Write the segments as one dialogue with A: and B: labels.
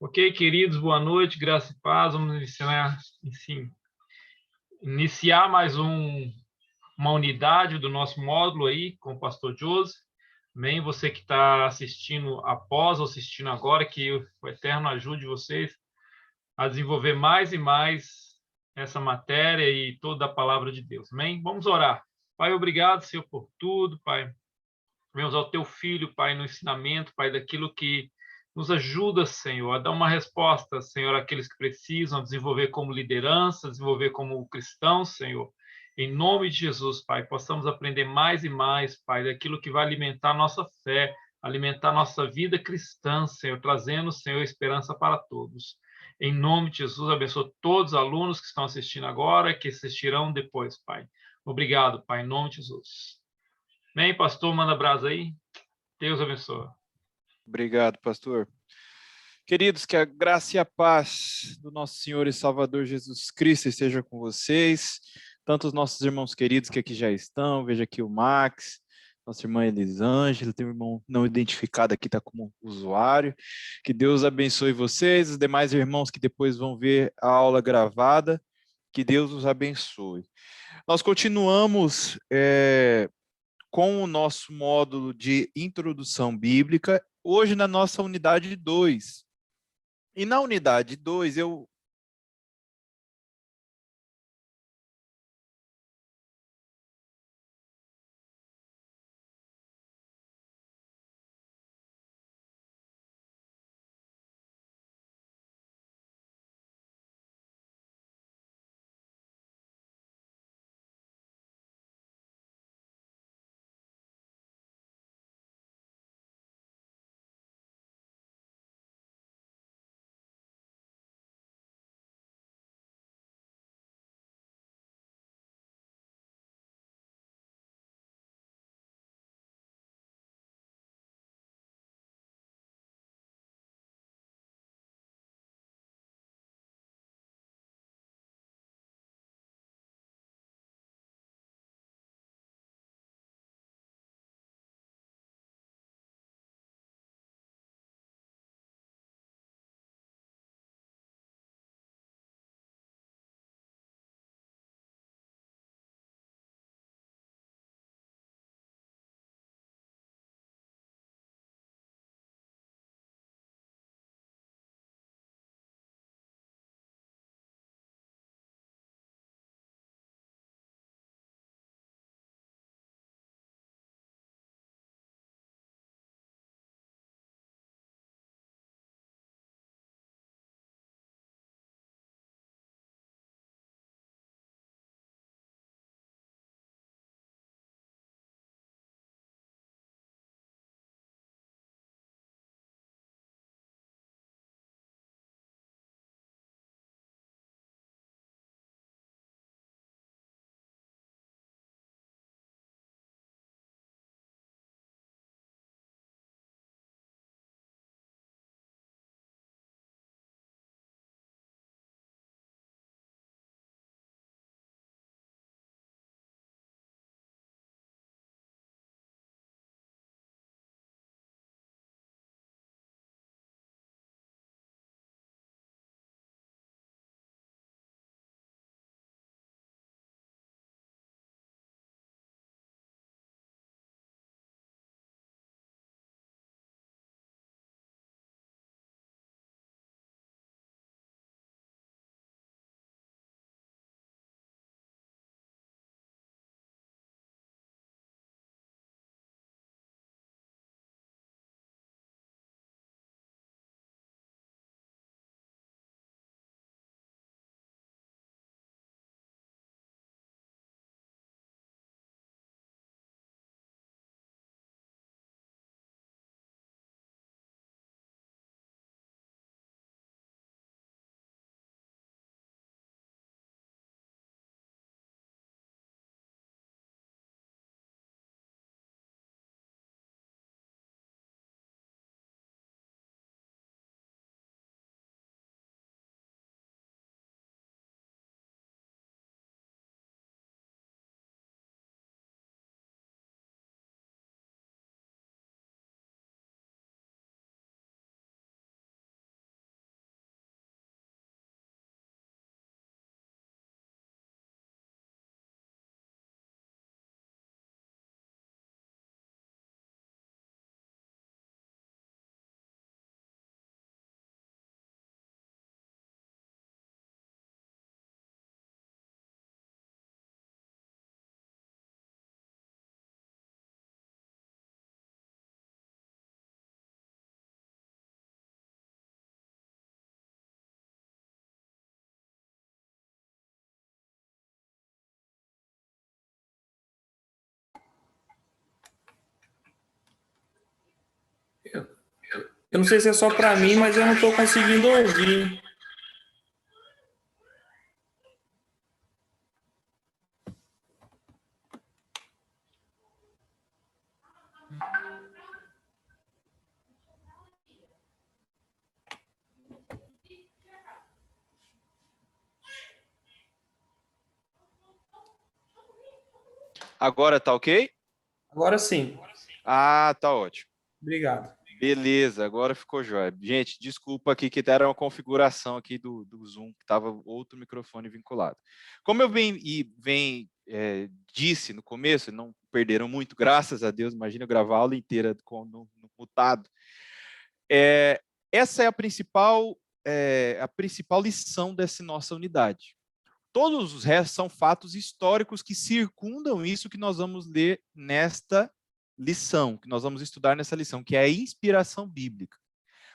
A: Ok, queridos, boa noite, graça e paz. Vamos iniciar mais uma unidade do nosso módulo aí com o pastor José. Amém? Você que está assistindo após ou assistindo agora, que o Eterno ajude vocês a desenvolver mais e mais essa matéria e toda a palavra de Deus. Amém? Vamos orar. Pai, obrigado, Senhor, por tudo, Pai. Vemos ao teu filho, Pai, no ensinamento, Pai, daquilo que nos ajuda, Senhor, a dar uma resposta, Senhor, àqueles que precisam desenvolver como liderança, desenvolver como cristãos, Senhor. Em nome de Jesus, Pai, possamos aprender mais e mais, Pai, daquilo que vai alimentar nossa fé, alimentar nossa vida cristã, Senhor, trazendo, Senhor, esperança para todos. Em nome de Jesus, abençoa todos os alunos que estão assistindo agora, que assistirão depois, Pai. Obrigado, Pai, em nome de Jesus. Bem, pastor, manda brasa aí. Deus abençoe.
B: Obrigado, pastor. Queridos, que a graça e a paz do nosso Senhor e Salvador Jesus Cristo esteja com vocês, tanto os nossos irmãos queridos que aqui já estão, veja aqui o Max, nossa irmã Elisângela, tem um irmão não identificado aqui, está como usuário. Que Deus abençoe vocês, os demais irmãos que depois vão ver a aula gravada, que Deus os abençoe. Nós continuamos com o nosso módulo de introdução bíblica, hoje na nossa unidade 2. E na unidade 2, eu
C: Eu não sei se é só para mim, mas eu não estou conseguindo ouvir.
B: Agora tá ok?
C: Agora sim.
B: Ah, tá ótimo.
C: Obrigado.
B: Beleza, agora ficou jóia. Gente, desculpa aqui que era uma configuração aqui do Zoom, que estava outro microfone vinculado. Como eu disse no começo, não perderam muito, graças a Deus, imagina eu gravar a aula inteira no mutado. Essa é a principal lição dessa nossa unidade. Todos os restos são fatos históricos que circundam isso que nós vamos ler nesta lição, que nós vamos estudar nessa lição, que é a inspiração bíblica.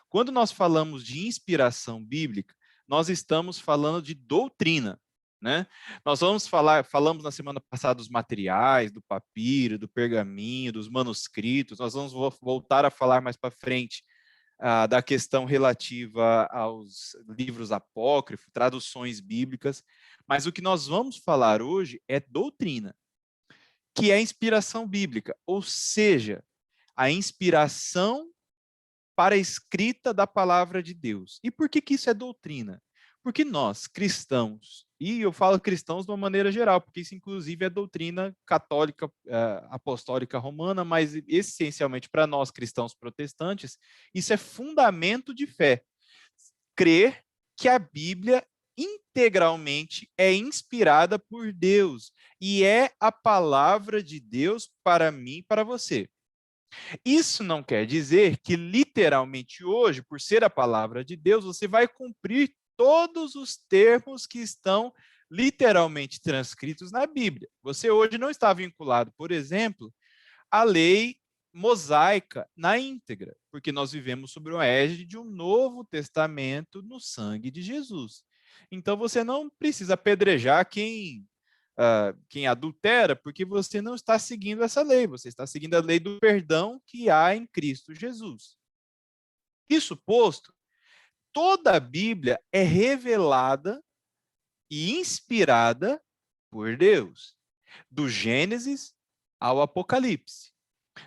B: Quando nós falamos de inspiração bíblica, nós estamos falando de doutrina, né? Falamos na semana passada dos materiais, do papiro, do pergaminho, dos manuscritos, nós vamos voltar a falar mais para frente da questão relativa aos livros apócrifos, traduções bíblicas, mas o que nós vamos falar hoje é doutrina, que é a inspiração bíblica, ou seja, a inspiração para a escrita da palavra de Deus. E por que isso é doutrina? Porque nós, cristãos, e eu falo cristãos de uma maneira geral, porque isso inclusive é doutrina católica, apostólica romana, mas essencialmente para nós cristãos protestantes, isso é fundamento de fé. Crer que a Bíblia integralmente é inspirada por Deus e é a palavra de Deus para mim e para você. Isso não quer dizer que literalmente hoje, por ser a palavra de Deus, você vai cumprir todos os termos que estão literalmente transcritos na Bíblia. Você hoje não está vinculado, por exemplo, à lei mosaica na íntegra, porque nós vivemos sob o égide de um novo testamento no sangue de Jesus. Então você não precisa apedrejar quem adultera, porque você não está seguindo essa lei, você está seguindo a lei do perdão que há em Cristo Jesus. Isso posto, toda a Bíblia é revelada e inspirada por Deus, do Gênesis ao Apocalipse.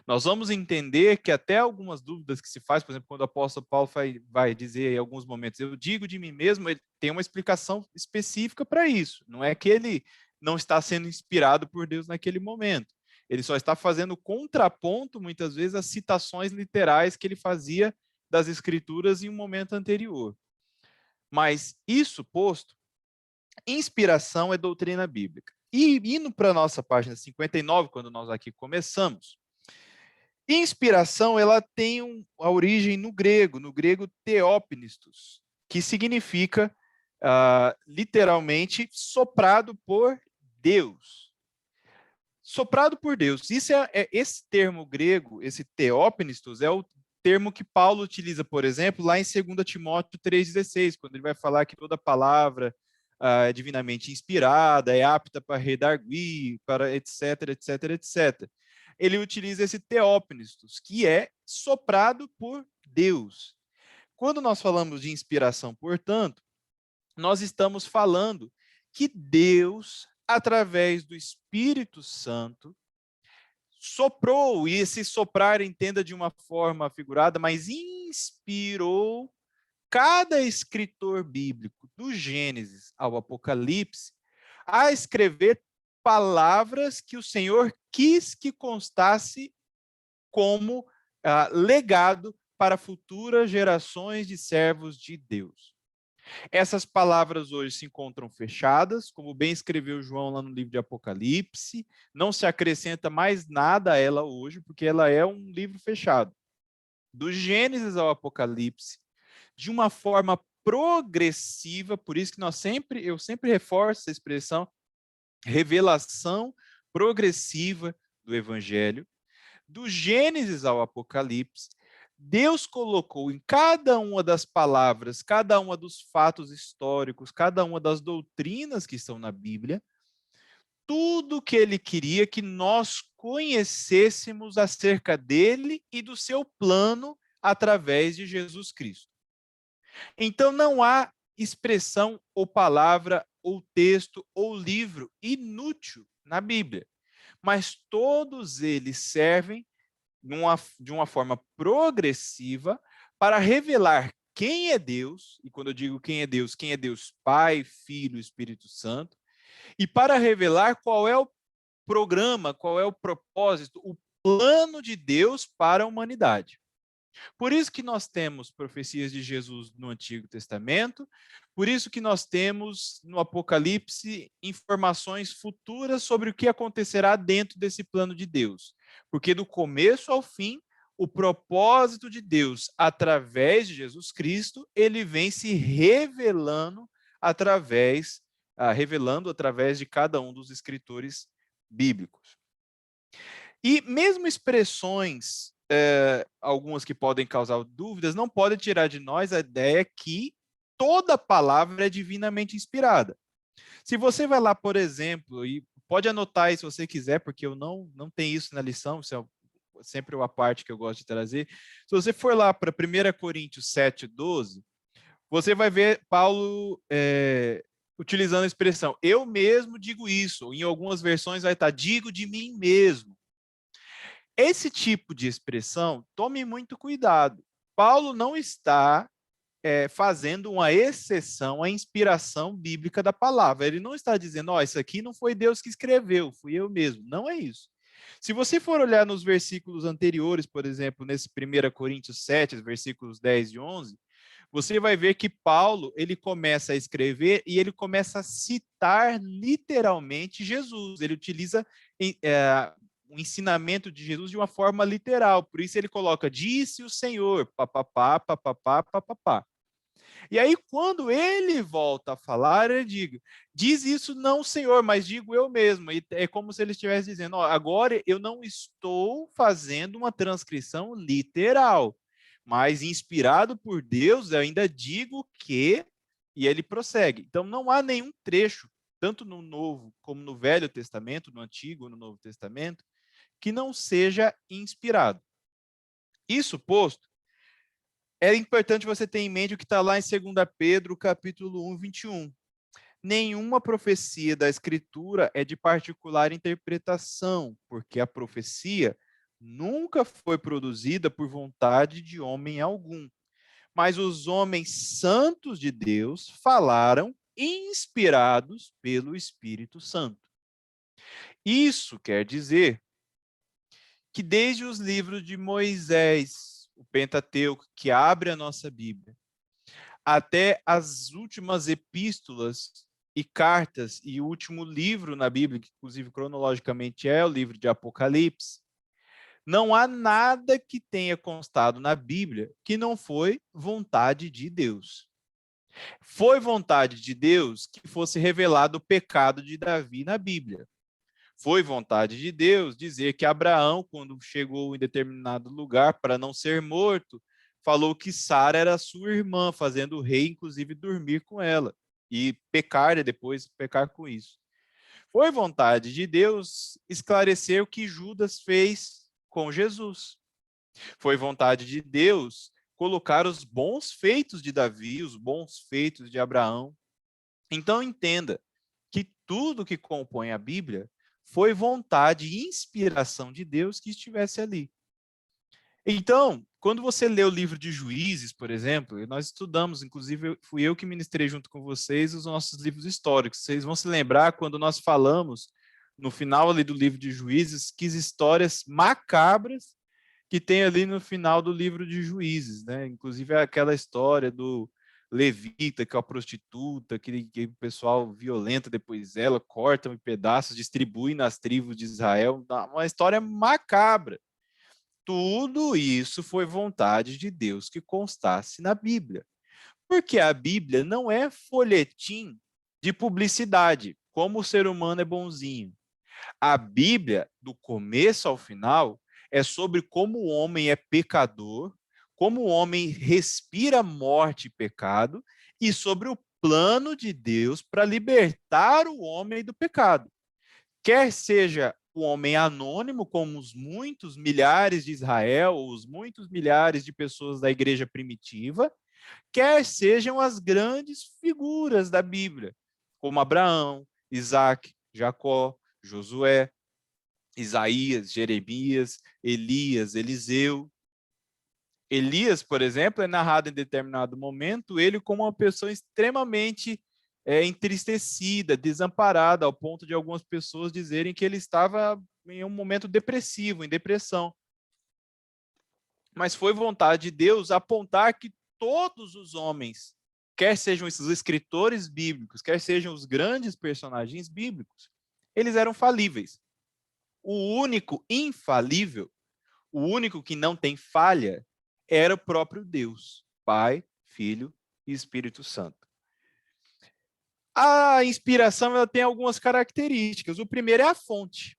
B: Nós vamos entender que até algumas dúvidas que se faz, por exemplo, quando o apóstolo Paulo vai dizer em alguns momentos, eu digo de mim mesmo, ele tem uma explicação específica para isso. Não é que ele não está sendo inspirado por Deus naquele momento. Ele só está fazendo contraponto, muitas vezes, às citações literais que ele fazia das Escrituras em um momento anterior. Mas, isso posto, inspiração é doutrina bíblica. E indo para a nossa página 59, quando nós aqui começamos, inspiração ela tem a origem no grego theopnistos, que significa literalmente soprado por Deus. Soprado por Deus. Esse termo grego, esse theopnistos, é o termo que Paulo utiliza, por exemplo, lá em 2 Timóteo 3,16, quando ele vai falar que toda palavra é divinamente inspirada, é apta para redarguir, para etc, etc, etc. Ele utiliza esse theopnistos, que é soprado por Deus. Quando nós falamos de inspiração, portanto, nós estamos falando que Deus, através do Espírito Santo, soprou, e esse soprar entenda de uma forma figurada, mas inspirou cada escritor bíblico, do Gênesis ao Apocalipse, a escrever palavras que o Senhor quis que constasse como legado para futuras gerações de servos de Deus. Essas palavras hoje se encontram fechadas, como bem escreveu João lá no livro de Apocalipse, não se acrescenta mais nada a ela hoje, porque ela é um livro fechado. Do Gênesis ao Apocalipse, de uma forma progressiva, por isso que eu sempre reforço essa expressão, revelação progressiva do Evangelho, do Gênesis ao Apocalipse, Deus colocou em cada uma das palavras, cada uma dos fatos históricos, cada uma das doutrinas que estão na Bíblia, tudo que ele queria que nós conhecêssemos acerca dele e do seu plano através de Jesus Cristo. Então, não há expressão ou palavra ou texto ou livro inútil na Bíblia, mas todos eles servem de uma forma progressiva para revelar quem é Deus, e quando eu digo quem é Deus Pai, Filho e Espírito Santo, e para revelar qual é o programa, qual é o propósito, o plano de Deus para a humanidade. Por isso que nós temos profecias de Jesus no Antigo Testamento, por isso que nós temos no Apocalipse informações futuras sobre o que acontecerá dentro desse plano de Deus. Porque do começo ao fim, o propósito de Deus, através de Jesus Cristo, ele vem se revelando através de cada um dos escritores bíblicos. E mesmo expressões, algumas que podem causar dúvidas, não podem tirar de nós a ideia que toda palavra é divinamente inspirada. Se você vai lá, por exemplo, e pode anotar aí se você quiser, porque eu não tenho isso na lição, isso é sempre uma parte que eu gosto de trazer. Se você for lá para 1 Coríntios 7:12, você vai ver Paulo utilizando a expressão, eu mesmo digo isso. Em algumas versões vai estar, digo de mim mesmo. Esse tipo de expressão, tome muito cuidado. Paulo não está fazendo uma exceção à inspiração bíblica da palavra. Ele não está dizendo, isso aqui não foi Deus que escreveu, fui eu mesmo. Não é isso. Se você for olhar nos versículos anteriores, por exemplo, nesse 1 Coríntios 7, versículos 10 e 11, você vai ver que Paulo, ele começa a escrever e ele começa a citar literalmente Jesus. Ele utiliza o ensinamento de Jesus de uma forma literal. Por isso ele coloca, disse o Senhor, papapá, papapá, papapá. E aí, quando ele volta a falar, ele diz isso não o Senhor, mas digo eu mesmo. E é como se ele estivesse dizendo, agora eu não estou fazendo uma transcrição literal, mas inspirado por Deus, eu ainda digo que... E ele prossegue. Então, não há nenhum trecho, tanto no Novo como no Velho Testamento, no Antigo ou no Novo Testamento, que não seja inspirado. Isso posto, é importante você ter em mente o que está lá em 2 Pedro, capítulo 1, 21. Nenhuma profecia da Escritura é de particular interpretação, porque a profecia nunca foi produzida por vontade de homem algum. Mas os homens santos de Deus falaram inspirados pelo Espírito Santo. Isso quer dizer que desde os livros de Moisés, o Pentateuco, que abre a nossa Bíblia, até as últimas epístolas e cartas, e o último livro na Bíblia, que inclusive cronologicamente é o livro de Apocalipse, não há nada que tenha constado na Bíblia que não foi vontade de Deus. Foi vontade de Deus que fosse revelado o pecado de Davi na Bíblia. Foi vontade de Deus dizer que Abraão, quando chegou em determinado lugar para não ser morto, falou que Sara era sua irmã, fazendo o rei, inclusive, dormir com ela e pecar, e depois pecar com isso. Foi vontade de Deus esclarecer o que Judas fez com Jesus. Foi vontade de Deus colocar os bons feitos de Davi, os bons feitos de Abraão. Então, entenda que tudo que compõe a Bíblia foi vontade e inspiração de Deus que estivesse ali. Então, quando você lê o livro de Juízes, por exemplo, nós estudamos, inclusive fui eu que ministrei junto com vocês os nossos livros históricos. Vocês vão se lembrar quando nós falamos, no final ali do livro de Juízes, que histórias macabras que tem ali no final do livro de Juízes, né? Inclusive aquela história do levita, que é uma prostituta, que o pessoal violenta depois ela, cortam em pedaços, distribui nas tribos de Israel, uma história macabra. Tudo isso foi vontade de Deus que constasse na Bíblia. Porque a Bíblia não é folhetim de publicidade, como o ser humano é bonzinho. A Bíblia, do começo ao final, é sobre como o homem é pecador, como o homem respira morte e pecado, e sobre o plano de Deus para libertar o homem do pecado. Quer seja o homem anônimo, como os muitos milhares de Israel, os muitos milhares de pessoas da igreja primitiva, quer sejam as grandes figuras da Bíblia, como Abraão, Isaac, Jacó, Josué, Isaías, Jeremias, Elias, Eliseu. Elias, por exemplo, é narrado em determinado momento, ele como uma pessoa extremamente entristecida, desamparada, ao ponto de algumas pessoas dizerem que ele estava em um momento depressivo, em depressão. Mas foi vontade de Deus apontar que todos os homens, quer sejam esses escritores bíblicos, quer sejam os grandes personagens bíblicos, eles eram falíveis. O único infalível, o único que não tem falha, era o próprio Deus, Pai, Filho e Espírito Santo. A inspiração ela tem algumas características. O primeiro é a fonte.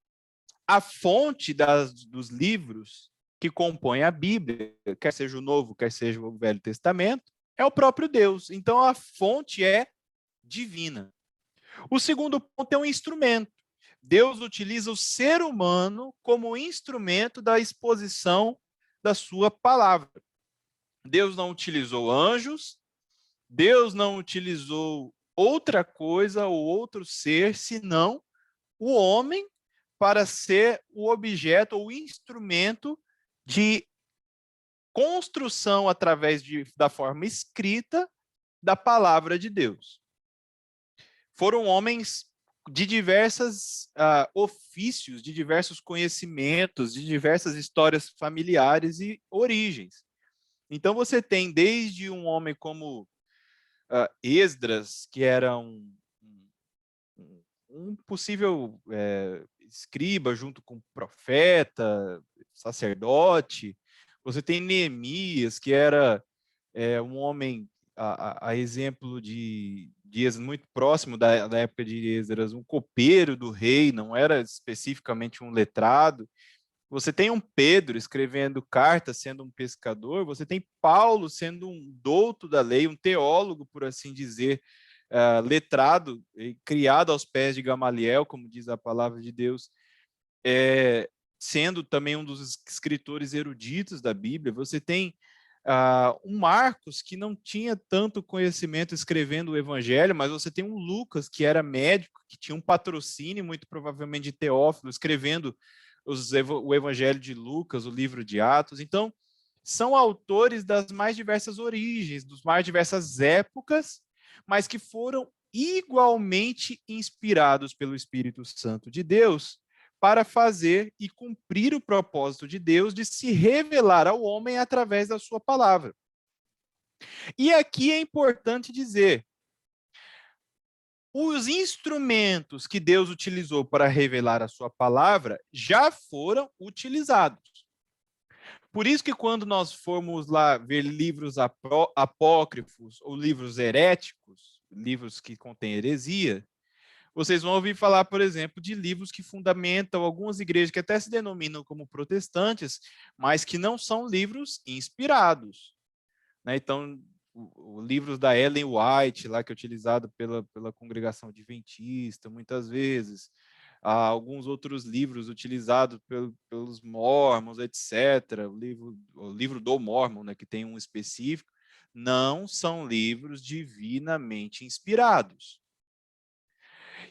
B: A fonte dos livros que compõem a Bíblia, quer seja o Novo, quer seja o Velho Testamento, é o próprio Deus. Então, a fonte é divina. O segundo ponto é um instrumento. Deus utiliza o ser humano como instrumento da exposição da sua palavra. Deus não utilizou anjos, Deus não utilizou outra coisa ou outro ser, senão o homem, para ser o objeto ou instrumento de construção através da forma escrita da palavra de Deus. Foram homens de diversos ofícios, de diversos conhecimentos, de diversas histórias familiares e origens. Então, você tem desde um homem como Esdras, que era um possível escriba junto com profeta, sacerdote. Você tem Neemias, que era um homem, a exemplo de Esdras, muito próximo da época de Esdras, um copeiro do rei, não era especificamente um letrado. Você tem um Pedro escrevendo cartas, sendo um pescador. Você tem Paulo sendo um douto da lei, um teólogo, por assim dizer, letrado, criado aos pés de Gamaliel, como diz a palavra de Deus, sendo também um dos escritores eruditos da Bíblia. Você tem um Marcos, que não tinha tanto conhecimento escrevendo o Evangelho, mas você tem um Lucas, que era médico, que tinha um patrocínio, muito provavelmente de Teófilo, escrevendo o Evangelho de Lucas, o livro de Atos. Então, são autores das mais diversas origens, das mais diversas épocas, mas que foram igualmente inspirados pelo Espírito Santo de Deus para fazer e cumprir o propósito de Deus de se revelar ao homem através da sua palavra. E aqui é importante dizer, os instrumentos que Deus utilizou para revelar a sua palavra já foram utilizados. Por isso que quando nós formos lá ver livros apócrifos ou livros heréticos, livros que contêm heresia, vocês vão ouvir falar, por exemplo, de livros que fundamentam algumas igrejas que até se denominam como protestantes, mas que não são livros inspirados. Então, livros da Ellen White, lá, que é utilizado pela congregação adventista, muitas vezes. Alguns outros livros utilizados pelos Mormons, etc. O livro do Mormon, né, que tem um específico, não são livros divinamente inspirados.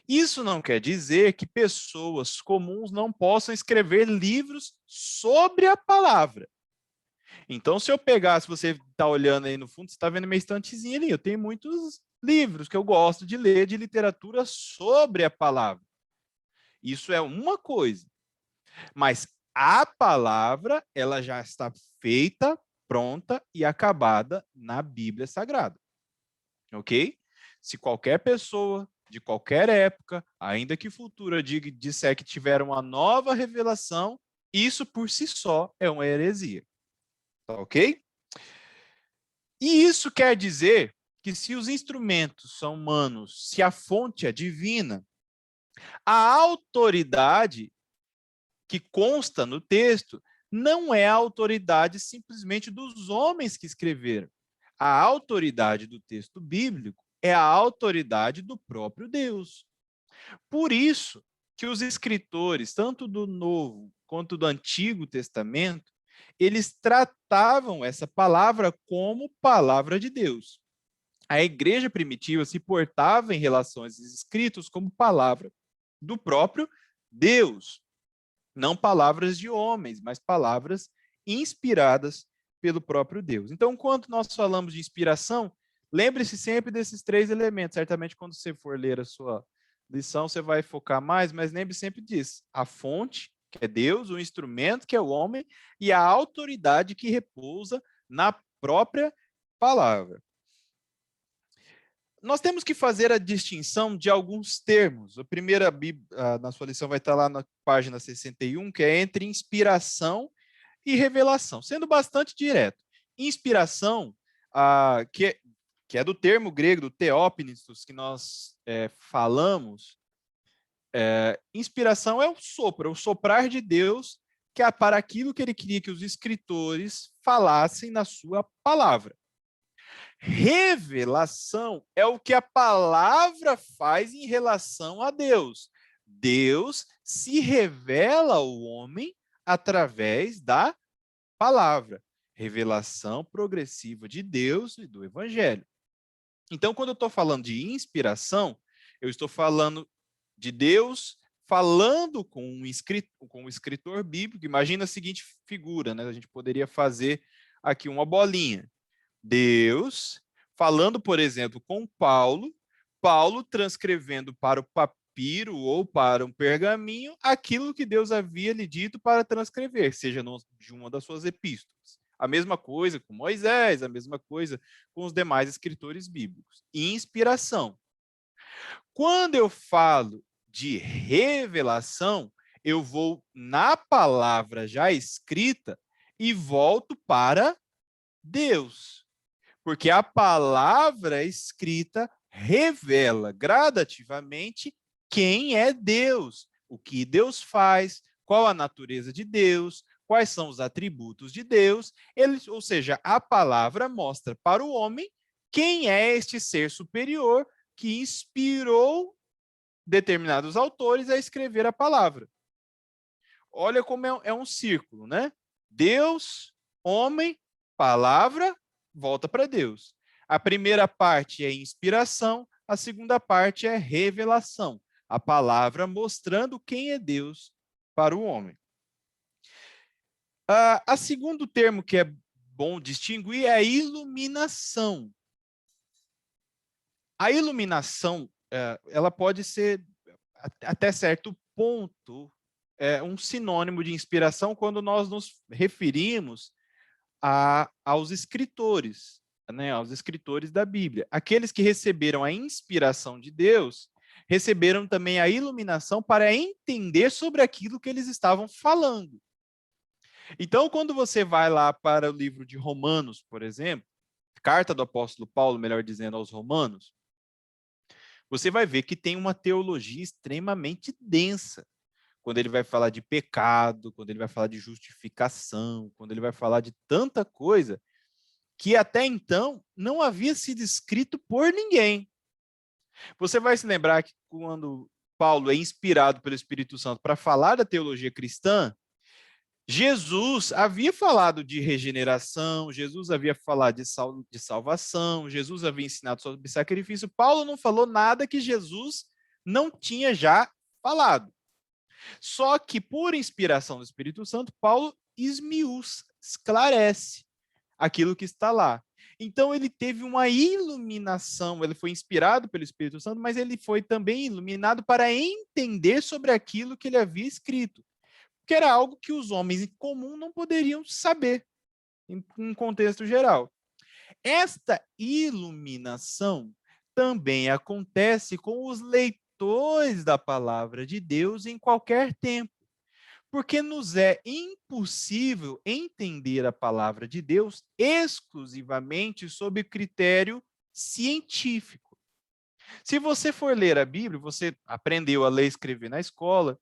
B: Isso não quer dizer que pessoas comuns não possam escrever livros sobre a palavra. Então, se você está olhando aí no fundo, você está vendo minha estantezinha ali. Eu tenho muitos livros que eu gosto de ler de literatura sobre a palavra. Isso é uma coisa. Mas a palavra, ela já está feita, pronta e acabada na Bíblia Sagrada. Ok? Se qualquer pessoa, de qualquer época, ainda que futura, disser que tiver uma nova revelação, isso por si só é uma heresia. Ok? E isso quer dizer que se os instrumentos são humanos, se a fonte é divina, a autoridade que consta no texto não é a autoridade simplesmente dos homens que escreveram. A autoridade do texto bíblico é a autoridade do próprio Deus. Por isso que os escritores, tanto do Novo quanto do Antigo Testamento, eles tratavam essa palavra como palavra de Deus. A igreja primitiva se portava em relação a esses escritos como palavra do próprio Deus. Não palavras de homens, mas palavras inspiradas pelo próprio Deus. Então, quando nós falamos de inspiração, lembre-se sempre desses 3 elementos. Certamente, quando você for ler a sua lição, você vai focar mais, mas lembre sempre disso. A fonte, que é Deus, o instrumento, que é o homem, e a autoridade que repousa na própria palavra. Nós temos que fazer a distinção de alguns termos. A primeira, na sua lição, vai estar lá na página 61, que é entre inspiração e revelação, sendo bastante direto. Inspiração, que é do termo grego, do theopneustos, que nós falamos, inspiração é o sopro, é o soprar de Deus, que é para aquilo que ele queria que os escritores falassem na sua palavra. Revelação é o que a palavra faz em relação a Deus. Deus se revela ao homem através da palavra. Revelação progressiva de Deus e do Evangelho. Então, quando eu estou falando de inspiração, eu estou falando de Deus falando com um escritor bíblico. Imagina a seguinte figura, né? A gente poderia fazer aqui uma bolinha. Deus falando, por exemplo, com Paulo, Paulo transcrevendo para o papiro ou para um pergaminho aquilo que Deus havia lhe dito para transcrever, seja de uma das suas epístolas. A mesma coisa com Moisés, a mesma coisa com os demais escritores bíblicos. Inspiração. Quando eu falo de revelação, eu vou na palavra já escrita e volto para Deus. Porque a palavra escrita revela gradativamente quem é Deus, o que Deus faz, qual a natureza de Deus, quais são os atributos de Deus. Ou seja, a palavra mostra para o homem quem é este ser superior que inspirou determinados autores a escrever a palavra. Olha como é um círculo, né? Deus, homem, palavra, volta para Deus. A primeira parte é inspiração, a segunda parte é revelação. A palavra mostrando quem é Deus para o homem. A segundo termo que é bom distinguir é a iluminação. A iluminação, ela pode ser, até certo ponto, um sinônimo de inspiração quando nós nos referimos aos escritores, né, aos escritores da Bíblia. Aqueles que receberam a inspiração de Deus, receberam também a iluminação para entender sobre aquilo que eles estavam falando. Então, quando você vai lá para o livro de Romanos, por exemplo, carta do apóstolo Paulo, melhor dizendo, aos Romanos, você vai ver que tem uma teologia extremamente densa. Quando ele vai falar de pecado, quando ele vai falar de justificação, quando ele vai falar de tanta coisa que até então não havia sido escrito por ninguém. Você vai se lembrar que quando Paulo é inspirado pelo Espírito Santo para falar da teologia cristã, Jesus havia falado de regeneração, Jesus havia falado de salvação, Jesus havia ensinado sobre sacrifício. Paulo não falou nada que Jesus não tinha já falado. Só que, por inspiração do Espírito Santo, Paulo esclarece aquilo que está lá. Então, ele teve uma iluminação, ele foi inspirado pelo Espírito Santo, mas ele foi também iluminado para entender sobre aquilo que ele havia escrito, que era algo que os homens em comum não poderiam saber, em um contexto geral. Esta iluminação também acontece com os leitores da palavra de Deus em qualquer tempo, porque nos é impossível entender a palavra de Deus exclusivamente sob critério científico. Se você for ler a Bíblia, você aprendeu a ler e escrever na escola,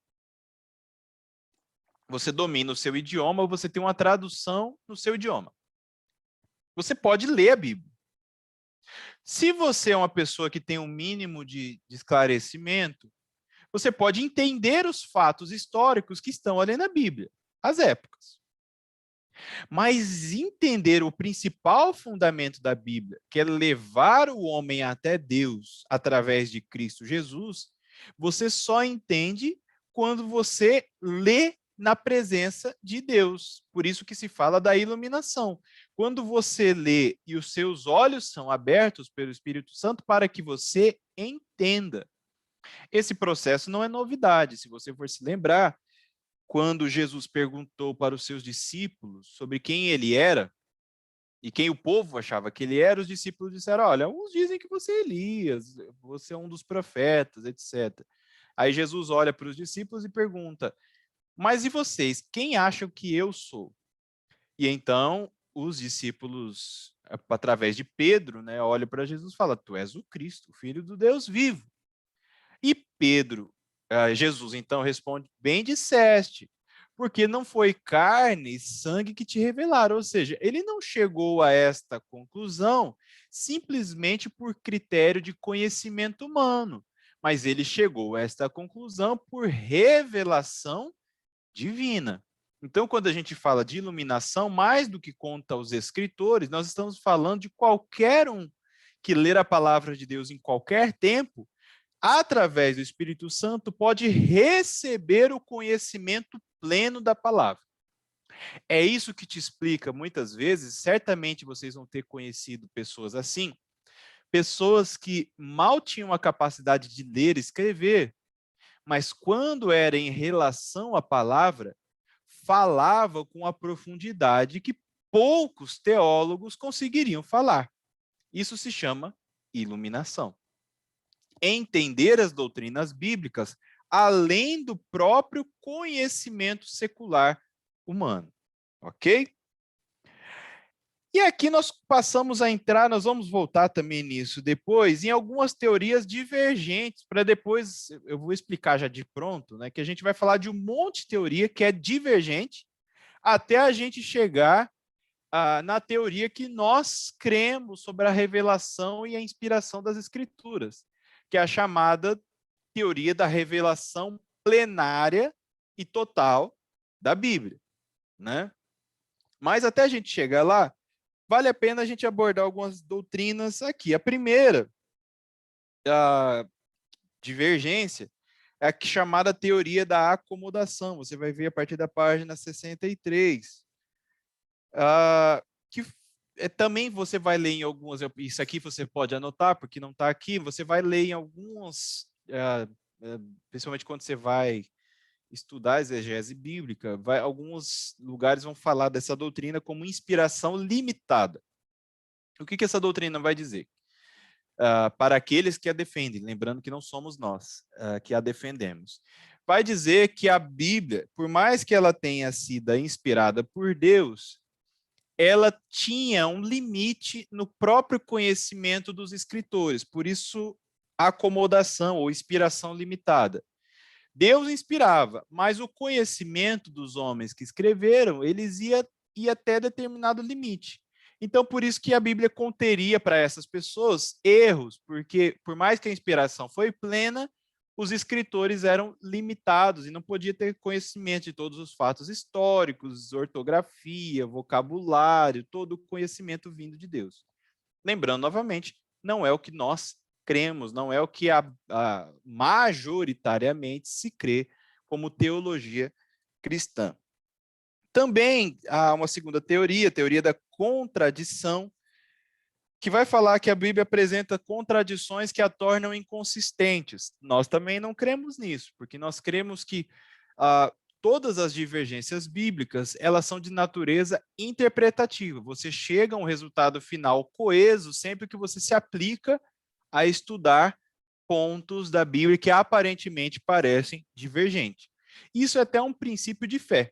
B: você domina o seu idioma, ou você tem uma tradução no seu idioma. Você pode ler a Bíblia. Se você é uma pessoa que tem um mínimo de esclarecimento, você pode entender os fatos históricos que estão ali na Bíblia, as épocas. Mas entender o principal fundamento da Bíblia, que é levar o homem até Deus através de Cristo Jesus, você só entende quando você lê na presença de Deus. Por isso que se fala da iluminação. Quando você lê e os seus olhos são abertos pelo Espírito Santo para que você entenda. Esse processo não é novidade. Se você for se lembrar, quando Jesus perguntou para os seus discípulos sobre quem ele era, e quem o povo achava que ele era, os discípulos disseram, olha, uns dizem que você é Elias, você é um dos profetas, etc. Aí Jesus olha para os discípulos e pergunta, mas e vocês, quem acham que eu sou? E então os discípulos, através de Pedro, né, olham para Jesus e falam, tu és o Cristo, o Filho do Deus vivo. E Pedro, Jesus então responde, bem disseste, porque não foi carne e sangue que te revelaram. Ou seja, ele não chegou a esta conclusão simplesmente por critério de conhecimento humano, mas ele chegou a esta conclusão por revelação divina. Então, quando a gente fala de iluminação, mais do que conta os escritores, nós estamos falando de qualquer um que ler a palavra de Deus em qualquer tempo, através do Espírito Santo, pode receber o conhecimento pleno da palavra. É isso que te explica, muitas vezes, certamente vocês vão ter conhecido pessoas assim, pessoas que mal tinham a capacidade de ler e escrever, mas quando era em relação à palavra, falava com a profundidade que poucos teólogos conseguiriam falar. Isso se chama iluminação. Entender as doutrinas bíblicas além do próprio conhecimento secular humano, ok? E aqui nós passamos a entrar, nós vamos voltar também nisso depois, em algumas teorias divergentes, para depois, eu vou explicar já de pronto, né, que a gente vai falar de um monte de teoria que é divergente, até a gente chegar na teoria que nós cremos sobre a revelação e a inspiração das Escrituras, que é a chamada teoria da revelação plenária e total da Bíblia, né? Mas até a gente chegar lá, vale a pena a gente abordar algumas doutrinas aqui. A primeira, a divergência, é a chamada teoria da acomodação. Você vai ver a partir da página 63. Que também você vai ler em algumas, isso aqui você pode anotar, porque não está aqui, você vai ler em algumas, principalmente quando você vai estudar a exegese bíblica, alguns lugares vão falar dessa doutrina como inspiração limitada. O que essa doutrina vai dizer? Para aqueles que a defendem, lembrando que não somos nós que a defendemos. Vai dizer que a Bíblia, por mais que ela tenha sido inspirada por Deus, ela tinha um limite no próprio conhecimento dos escritores, por isso a acomodação ou inspiração limitada. Deus inspirava, mas o conhecimento dos homens que escreveram, eles ia até determinado limite. Então, por isso que a Bíblia conteria para essas pessoas erros, porque por mais que a inspiração foi plena, os escritores eram limitados e não podia ter conhecimento de todos os fatos históricos, ortografia, vocabulário, todo o conhecimento vindo de Deus. Lembrando, novamente, não é o que nós cremos, não é o que majoritariamente se crê como teologia cristã. Também há uma segunda teoria, a teoria da contradição, que vai falar que a Bíblia apresenta contradições que a tornam inconsistentes. Nós também não cremos nisso, porque nós cremos que todas as divergências bíblicas, elas são de natureza interpretativa. Você chega a um resultado final coeso sempre que você se aplica a estudar pontos da Bíblia que aparentemente parecem divergentes. Isso é até um princípio de fé.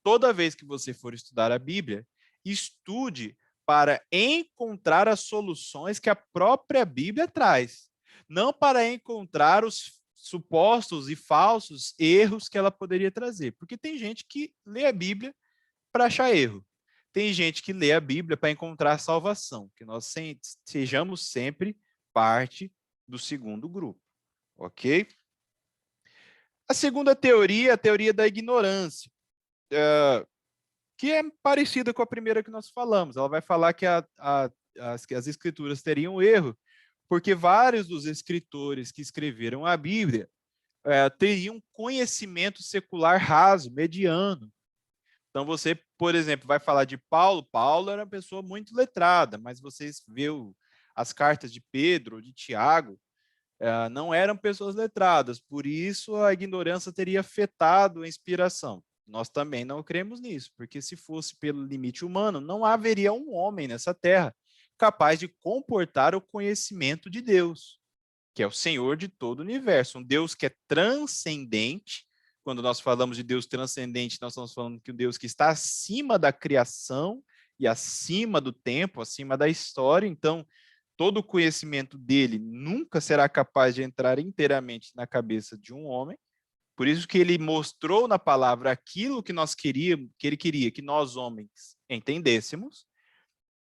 B: Toda vez que você for estudar a Bíblia, estude para encontrar as soluções que a própria Bíblia traz, não para encontrar os supostos e falsos erros que ela poderia trazer, porque tem gente que lê a Bíblia para achar erro, tem gente que lê a Bíblia para encontrar salvação, que nós sejamos sempre parte do segundo grupo, ok? A segunda teoria é a teoria da ignorância, que é parecida com a primeira que nós falamos. Ela vai falar que as escrituras teriam erro, porque vários dos escritores que escreveram a Bíblia teriam conhecimento secular raso, mediano. Então, você, por exemplo, vai falar de Paulo. Paulo era uma pessoa muito letrada, mas vocês viram as cartas de Pedro, de Tiago, não eram pessoas letradas, por isso a ignorância teria afetado a inspiração. Nós também não cremos nisso, porque se fosse pelo limite humano, não haveria um homem nessa terra capaz de comportar o conhecimento de Deus, que é o Senhor de todo o universo, um Deus que é transcendente. Quando nós falamos de Deus transcendente, nós estamos falando que o Deus que está acima da criação e acima do tempo, acima da história. Então, todo o conhecimento dele nunca será capaz de entrar inteiramente na cabeça de um homem. Por isso que ele mostrou na palavra aquilo que nós queríamos, que ele queria que nós homens entendêssemos,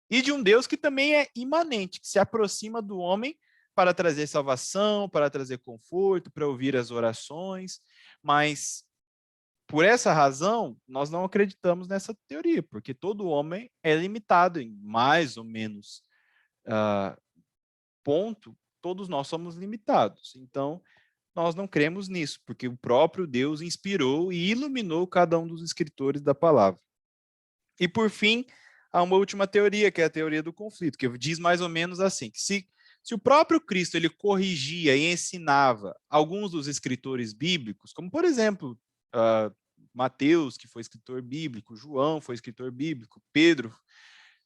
B: e de um Deus que também é imanente, que se aproxima do homem para trazer salvação, para trazer conforto, para ouvir as orações. Mas por essa razão, nós não acreditamos nessa teoria, porque todo homem é limitado em mais ou menos ponto, todos nós somos limitados. Então, nós não cremos nisso, porque o próprio Deus inspirou e iluminou cada um dos escritores da palavra. E, por fim, há uma última teoria, que é a teoria do conflito, que diz mais ou menos assim, que se o próprio Cristo ele corrigia e ensinava alguns dos escritores bíblicos, como, por exemplo, Mateus, que foi escritor bíblico, João foi escritor bíblico, Pedro.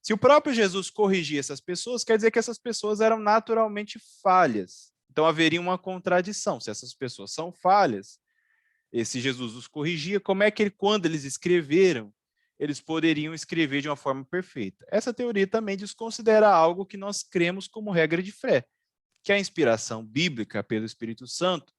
B: Se o próprio Jesus corrigia essas pessoas, quer dizer que essas pessoas eram naturalmente falhas. Então haveria uma contradição. Se essas pessoas são falhas, esse Jesus os corrigia, como é que quando eles escreveram, eles poderiam escrever de uma forma perfeita? Essa teoria também desconsidera algo que nós cremos como regra de fé, que a inspiração bíblica pelo Espírito Santo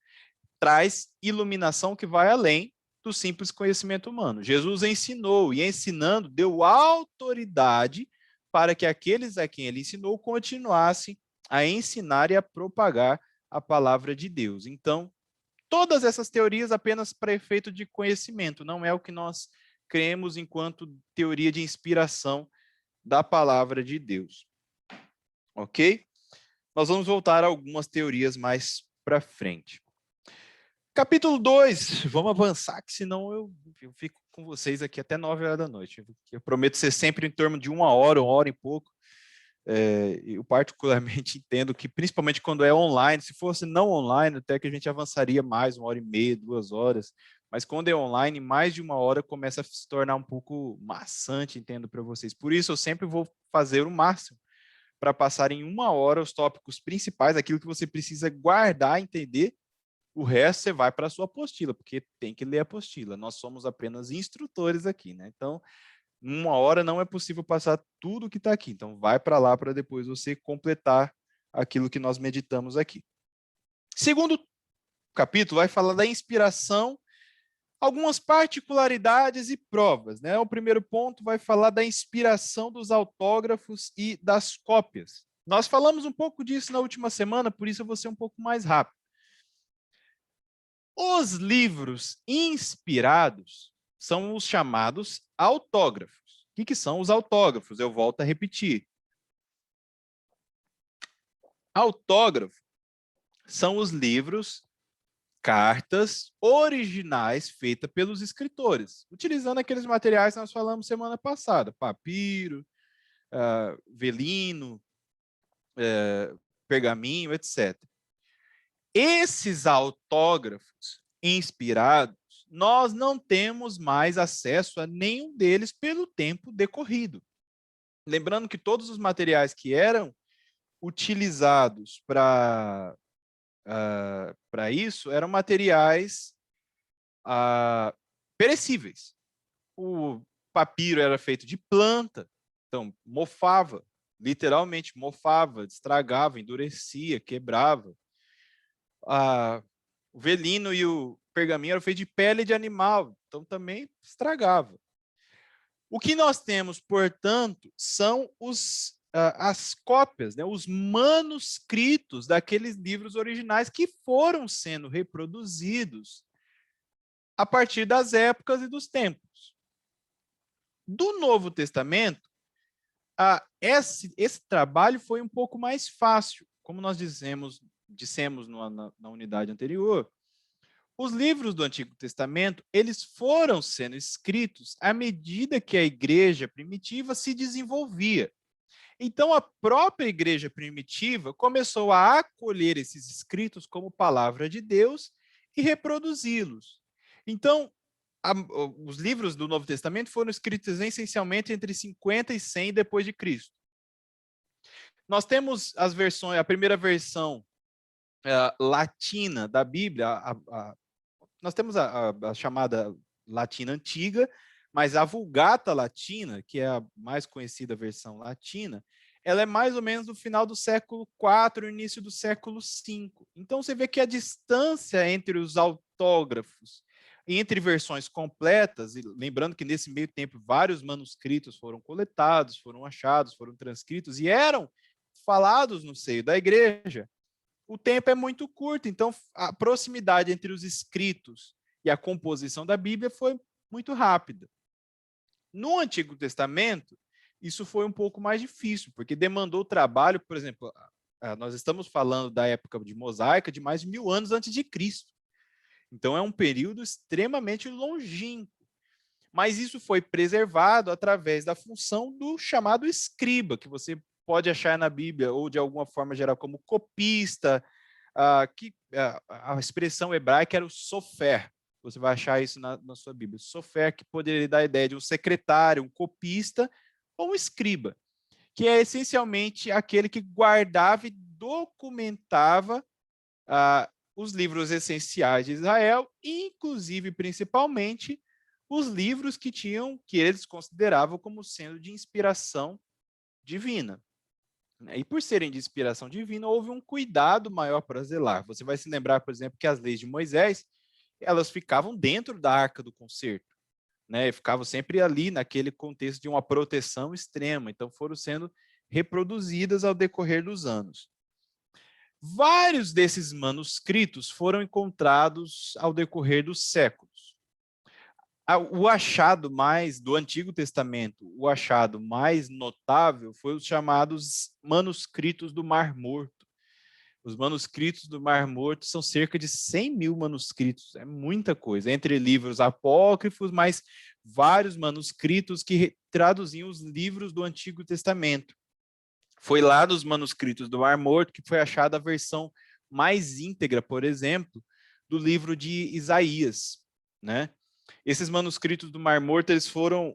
B: traz iluminação que vai além do simples conhecimento humano. Jesus ensinou, e ensinando, deu autoridade para que aqueles a quem ele ensinou continuassem a ensinar e a propagar a palavra de Deus. Então, todas essas teorias apenas para efeito de conhecimento, não é o que nós cremos enquanto teoria de inspiração da palavra de Deus. Ok? Nós vamos voltar a algumas teorias mais para frente. Capítulo 2, vamos avançar, que senão eu fico com vocês aqui até 9 horas da noite. Eu prometo ser sempre em torno de uma hora e pouco. Eu particularmente entendo que, principalmente quando é online, se fosse não online, até que a gente avançaria mais, 1h30, 2 horas. Mas quando é online, mais de 1 hora começa a se tornar um pouco maçante, entendo, para vocês. Por isso, eu sempre vou fazer o máximo para passar em 1 hora os tópicos principais, aquilo que você precisa guardar, entender. O resto você vai para a sua apostila, porque tem que ler a apostila. Nós somos apenas instrutores aqui, né? Então, 1 hora não é possível passar tudo que está aqui. Então, vai para lá para depois você completar aquilo que nós meditamos aqui. Segundo capítulo vai falar da inspiração, algumas particularidades e provas, né? O primeiro ponto vai falar da inspiração dos autógrafos e das cópias. Nós falamos um pouco disso na última semana, por isso eu vou ser um pouco mais rápido. Os livros inspirados são os chamados autógrafos. O que são os autógrafos? Eu volto a repetir. Autógrafo são os livros, cartas originais feitas pelos escritores, utilizando aqueles materiais que nós falamos semana passada, papiro, velino, pergaminho, etc. Esses autógrafos inspirados, nós não temos mais acesso a nenhum deles pelo tempo decorrido. Lembrando que todos os materiais que eram utilizados para isso eram materiais perecíveis. O papiro era feito de planta, então mofava, literalmente mofava, estragava, endurecia, quebrava. O velino e o pergaminho eram feitos de pele de animal, então também estragava. O que nós temos, portanto, são as cópias, né, os manuscritos daqueles livros originais que foram sendo reproduzidos a partir das épocas e dos tempos. Do Novo Testamento, esse trabalho foi um pouco mais fácil. Como nós dissemos na unidade anterior, os livros do Antigo Testamento, eles foram sendo escritos à medida que a igreja primitiva se desenvolvia. Então, a própria igreja primitiva começou a acolher esses escritos como palavra de Deus e reproduzi-los. Então, os livros do Novo Testamento foram escritos essencialmente entre 50 e 100 depois de Cristo. Nós temos as versões, a primeira versão latina da Bíblia, nós temos a chamada latina antiga, mas a Vulgata Latina, que é a mais conhecida versão latina, ela é mais ou menos do final do século IV, início do século V. Então, você vê que a distância entre os autógrafos, entre versões completas, e lembrando que nesse meio tempo vários manuscritos foram coletados, foram achados, foram transcritos e eram falados no seio da igreja, o tempo é muito curto, então a proximidade entre os escritos e a composição da Bíblia foi muito rápida. No Antigo Testamento, isso foi um pouco mais difícil, porque demandou trabalho, por exemplo, nós estamos falando da época de mosaica de mais de 1000 anos antes de Cristo. Então, é um período extremamente longínquo. Mas isso foi preservado através da função do chamado escriba, que você pode achar na Bíblia, ou de alguma forma geral como copista, a expressão hebraica era o sofer. Você vai achar isso na sua Bíblia. Sofer, que poderia dar a ideia de um secretário, um copista ou um escriba, que é essencialmente aquele que guardava e documentava os livros essenciais de Israel, inclusive, principalmente, os livros que eles consideravam como sendo de inspiração divina. E por serem de inspiração divina, houve um cuidado maior para zelar. Você vai se lembrar, por exemplo, que as leis de Moisés, elas ficavam dentro da Arca do Concerto, né? E ficavam sempre ali naquele contexto de uma proteção extrema. Então, foram sendo reproduzidas ao decorrer dos anos. Vários desses manuscritos foram encontrados ao decorrer dos séculos. O achado mais do Antigo Testamento, o achado mais notável foi os chamados manuscritos do Mar Morto. Os manuscritos do Mar Morto são cerca de 100 mil manuscritos, é muita coisa, entre livros apócrifos, mas vários manuscritos que traduziam os livros do Antigo Testamento. Foi lá nos manuscritos do Mar Morto que foi achada a versão mais íntegra, por exemplo, do livro de Isaías, né? Esses manuscritos do Mar Morto,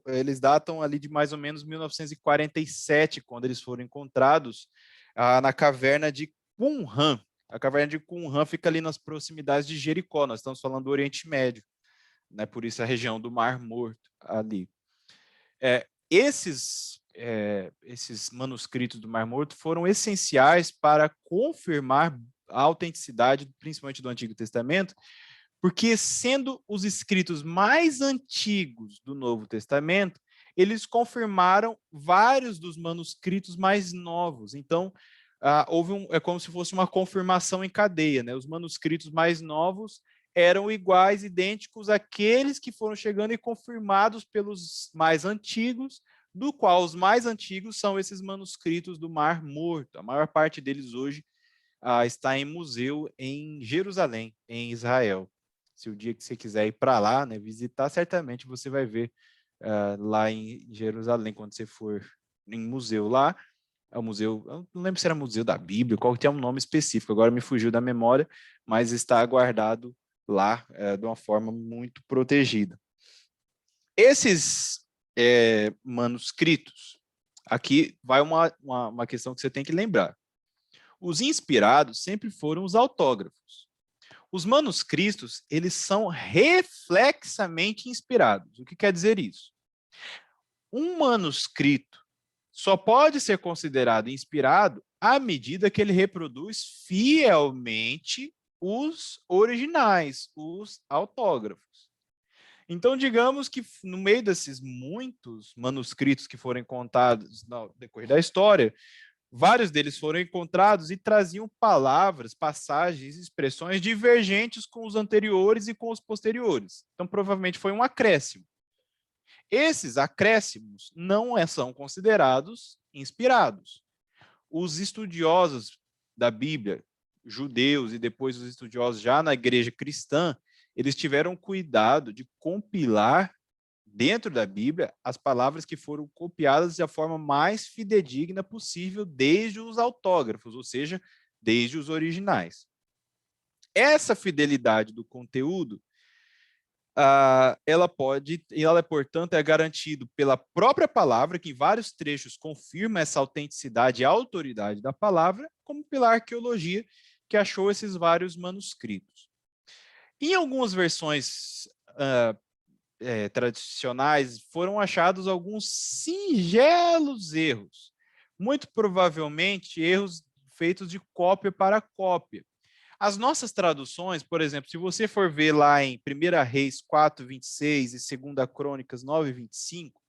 B: eles datam ali de mais ou menos 1947, quando eles foram encontrados na caverna de Qumran. A caverna de Qumran fica ali nas proximidades de Jericó, nós estamos falando do Oriente Médio, né? Por isso a região do Mar Morto ali. Esses manuscritos do Mar Morto foram essenciais para confirmar a autenticidade, principalmente do Antigo Testamento, porque sendo os escritos mais antigos do Novo Testamento, eles confirmaram vários dos manuscritos mais novos. Então, é como se fosse uma confirmação em cadeia, né? Os manuscritos mais novos eram iguais, idênticos àqueles que foram chegando e confirmados pelos mais antigos, do qual os mais antigos são esses manuscritos do Mar Morto. A maior parte deles hoje está em museu em Jerusalém, em Israel. Se o dia que você quiser ir para lá, né, visitar, certamente você vai ver lá em Jerusalém, quando você for em museu lá. É o museu, eu não lembro se era Museu da Bíblia, qual que tem um nome específico, agora me fugiu da memória, mas está guardado lá de uma forma muito protegida. Esses manuscritos, aqui vai uma questão que você tem que lembrar. Os inspirados sempre foram os autógrafos. Os manuscritos, eles são reflexamente inspirados. O que quer dizer isso? Um manuscrito só pode ser considerado inspirado à medida que ele reproduz fielmente os originais, os autógrafos. Então, digamos que no meio desses muitos manuscritos que foram encontrados no decorrer da história, Vários deles foram encontrados e traziam palavras, passagens, expressões divergentes com os anteriores e com os posteriores. Então, provavelmente foi um acréscimo. Esses acréscimos não são considerados inspirados. Os estudiosos da Bíblia, judeus e depois os estudiosos já na igreja cristã, eles tiveram cuidado de compilar dentro da Bíblia as palavras que foram copiadas da forma mais fidedigna possível desde os autógrafos, ou seja, desde os originais. Essa fidelidade do conteúdo, ela, portanto, é garantido pela própria palavra, que em vários trechos confirma essa autenticidade e autoridade da palavra, como pela arqueologia, que achou esses vários manuscritos. Em algumas versões tradicionais, foram achados alguns singelos erros, muito provavelmente erros feitos de cópia para cópia. As nossas traduções, por exemplo, se você for ver lá em 1 Reis 4:26 e 2 Crônicas 9:25,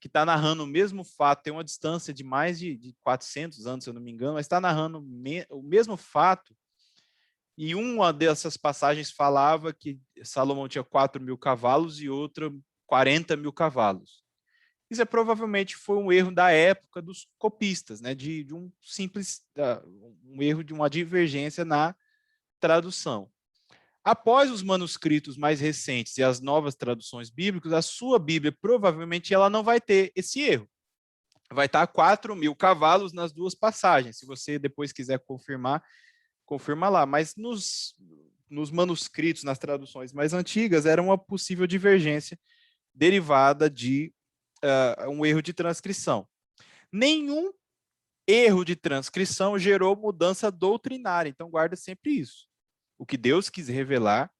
B: que está narrando o mesmo fato, tem uma distância de mais de 400 anos, se eu não me engano, mas está narrando o mesmo fato, e uma dessas passagens falava que Salomão tinha 4.000 cavalos e outra 40.000 cavalos. Isso provavelmente foi um erro da época dos copistas, né, de um simples um erro de uma divergência na tradução. Após os manuscritos mais recentes e as novas traduções bíblicas, a sua Bíblia provavelmente ela não vai ter esse erro. Vai estar 4.000 cavalos nas duas passagens. Se você depois quiser confirmar, confirma lá. Mas nos manuscritos, nas traduções mais antigas, era uma possível divergência derivada de um erro de transcrição. Nenhum erro de transcrição gerou mudança doutrinária. Então, guarda sempre isso. O que Deus quis revelar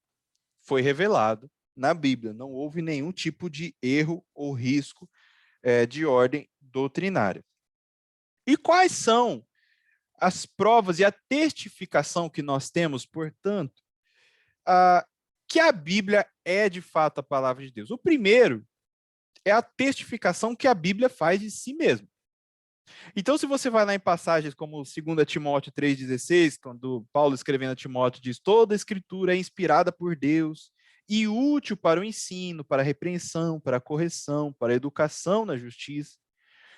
B: foi revelado na Bíblia. Não houve nenhum tipo de erro ou risco de ordem doutrinária. E quais são as provas e a testificação que nós temos, portanto, que a Bíblia é de fato a palavra de Deus? O primeiro é a testificação que a Bíblia faz de si mesma. Então, se você vai lá em passagens como 2 Timóteo 3,16, quando Paulo escrevendo a Timóteo diz: toda a escritura é inspirada por Deus e útil para o ensino, para a repreensão, para a correção, para a educação na justiça.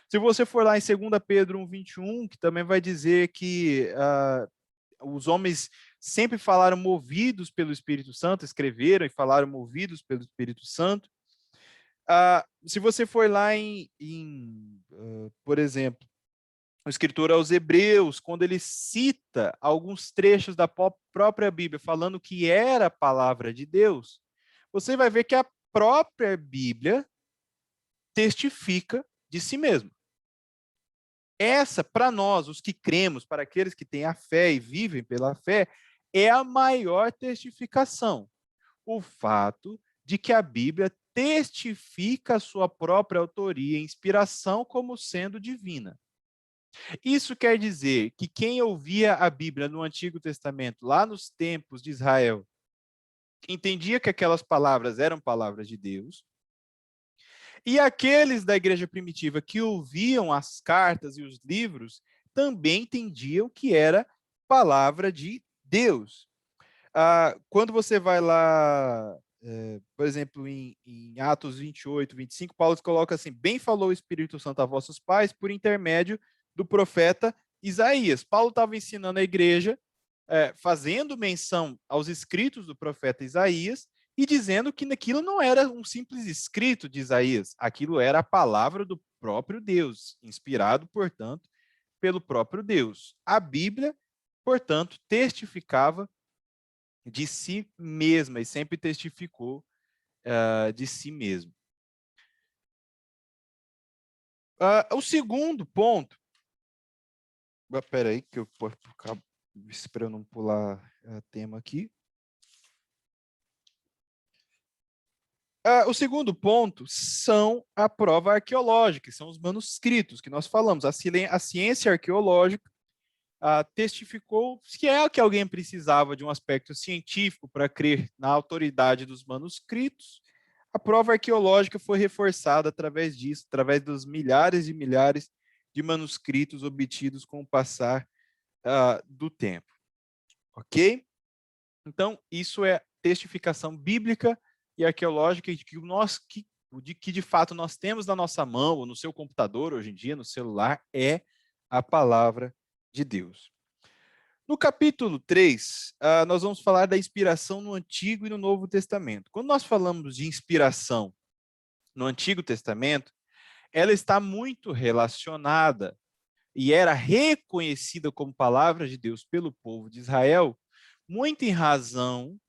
B: Se você for lá em 2 Pedro 1,21, que também vai dizer que os homens sempre falaram movidos pelo Espírito Santo, escreveram e falaram movidos pelo Espírito Santo. Se você for lá por exemplo, o escritor aos Hebreus, quando ele cita alguns trechos da própria Bíblia falando que era a palavra de Deus, você vai ver que a própria Bíblia testifica de si mesma. Essa, para nós, os que cremos, para aqueles que têm a fé e vivem pela fé, é a maior testificação. O fato de que a Bíblia testifica a sua própria autoria e inspiração como sendo divina. Isso quer dizer que quem ouvia a Bíblia no Antigo Testamento, lá nos tempos de Israel, entendia que aquelas palavras eram palavras de Deus, e aqueles da igreja primitiva que ouviam as cartas e os livros também entendiam que era palavra de Deus. Quando você vai lá, por exemplo, em Atos 28, 25, Paulo coloca assim: bem falou o Espírito Santo a vossos pais por intermédio do profeta Isaías. Paulo estava ensinando a igreja, fazendo menção aos escritos do profeta Isaías e dizendo que aquilo não era um simples escrito de Isaías, aquilo era a palavra do próprio Deus, inspirado, portanto, pelo próprio Deus. A Bíblia, portanto, testificava de si mesma e sempre testificou de si mesmo. O segundo ponto, espera aí que eu posso ficar para eu não pular tema aqui. O segundo ponto são a prova arqueológica, são os manuscritos que nós falamos. A ciência arqueológica testificou que alguém precisava de um aspecto científico para crer na autoridade dos manuscritos. A prova arqueológica foi reforçada através disso, através dos milhares e milhares de manuscritos obtidos com o passar do tempo. Ok? Então, isso é testificação bíblica e arqueológica que de fato nós temos na nossa mão, ou no seu computador hoje em dia, no celular, é a palavra de Deus. No capítulo 3, nós vamos falar da inspiração no Antigo e no Novo Testamento. Quando nós falamos de inspiração no Antigo Testamento, ela está muito relacionada e era reconhecida como palavra de Deus pelo povo de Israel, muito em razão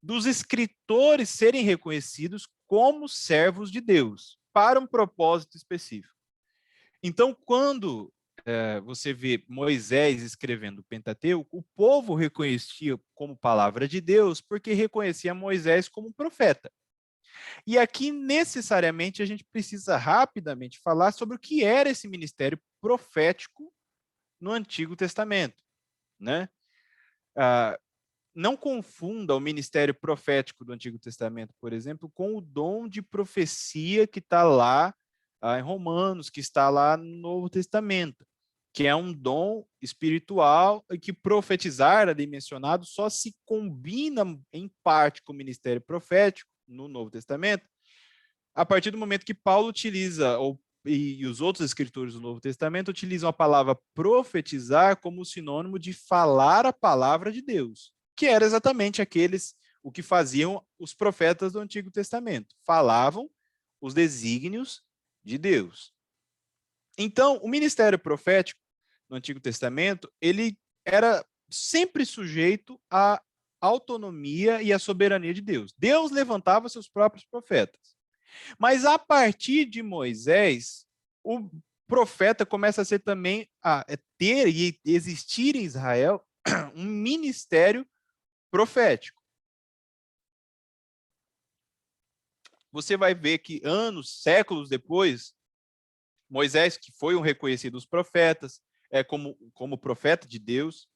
B: dos escritores serem reconhecidos como servos de Deus, para um propósito específico. Então, quando você vê Moisés escrevendo o Pentateuco, o povo reconhecia como palavra de Deus porque reconhecia Moisés como profeta. E aqui, necessariamente, a gente precisa rapidamente falar sobre o que era esse ministério profético no Antigo Testamento, né? Não confunda o ministério profético do Antigo Testamento, por exemplo, com o dom de profecia que está lá em Romanos, que está lá no Novo Testamento, que é um dom espiritual e que profetizar, ali mencionado, só se combina em parte com o ministério profético no Novo Testamento, a partir do momento que Paulo utiliza, e os outros escritores do Novo Testamento utilizam a palavra profetizar como sinônimo de falar a palavra de Deus, que era exatamente o que faziam os profetas do Antigo Testamento. Falavam os desígnios de Deus. Então, o ministério profético no Antigo Testamento, ele era sempre sujeito à autonomia e à soberania de Deus. Deus levantava seus próprios profetas. Mas a partir de Moisés, o profeta começa a ser também ter e existir em Israel um ministério profético. Você vai ver que séculos depois, Moisés, que foi um reconhecido dos profetas, como profeta de Deus,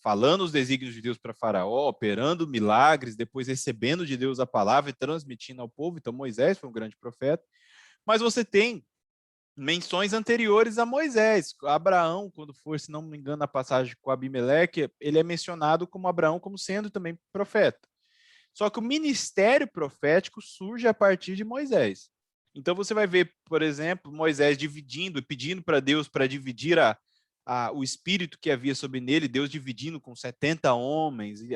B: falando os desígnios de Deus para Faraó, operando milagres, depois recebendo de Deus a palavra e transmitindo ao povo. Então, Moisés foi um grande profeta. Mas você tem menções anteriores a Moisés. Abraão, quando for, se não me engano, na passagem com Abimeleque, ele é mencionado como Abraão como sendo também profeta. Só que o ministério profético surge a partir de Moisés. Então você vai ver, por exemplo, Moisés dividindo e pedindo para Deus para dividir o espírito que havia sobre ele, Deus dividindo com 70 homens, e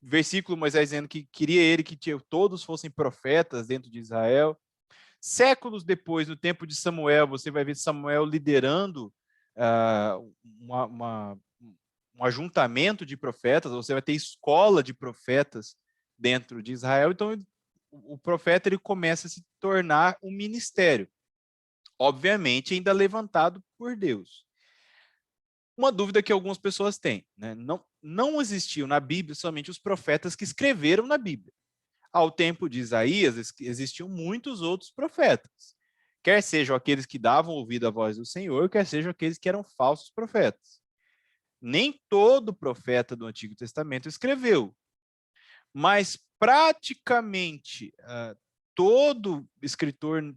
B: versículo Moisés dizendo que queria ele que todos fossem profetas dentro de Israel. Séculos depois, no tempo de Samuel, você vai ver Samuel liderando um ajuntamento de profetas, você vai ter escola de profetas dentro de Israel. Então, o profeta ele começa a se tornar um ministério, obviamente ainda levantado por Deus. Uma dúvida que algumas pessoas têm, né? Não existiam na Bíblia somente os profetas que escreveram na Bíblia. Ao tempo de Isaías, existiam muitos outros profetas, quer sejam aqueles que davam ouvido à voz do Senhor, quer sejam aqueles que eram falsos profetas. Nem todo profeta do Antigo Testamento escreveu, mas praticamente todo escritor,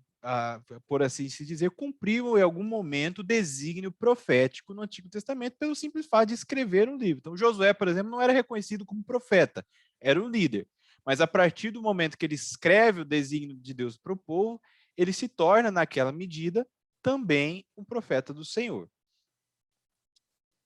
B: por assim se dizer, cumpriu em algum momento o desígnio profético no Antigo Testamento pelo simples fato de escrever um livro. Então, Josué, por exemplo, não era reconhecido como profeta, era um líder. Mas a partir do momento que ele escreve o desígnio de Deus para o povo, ele se torna, naquela medida, também um profeta do Senhor.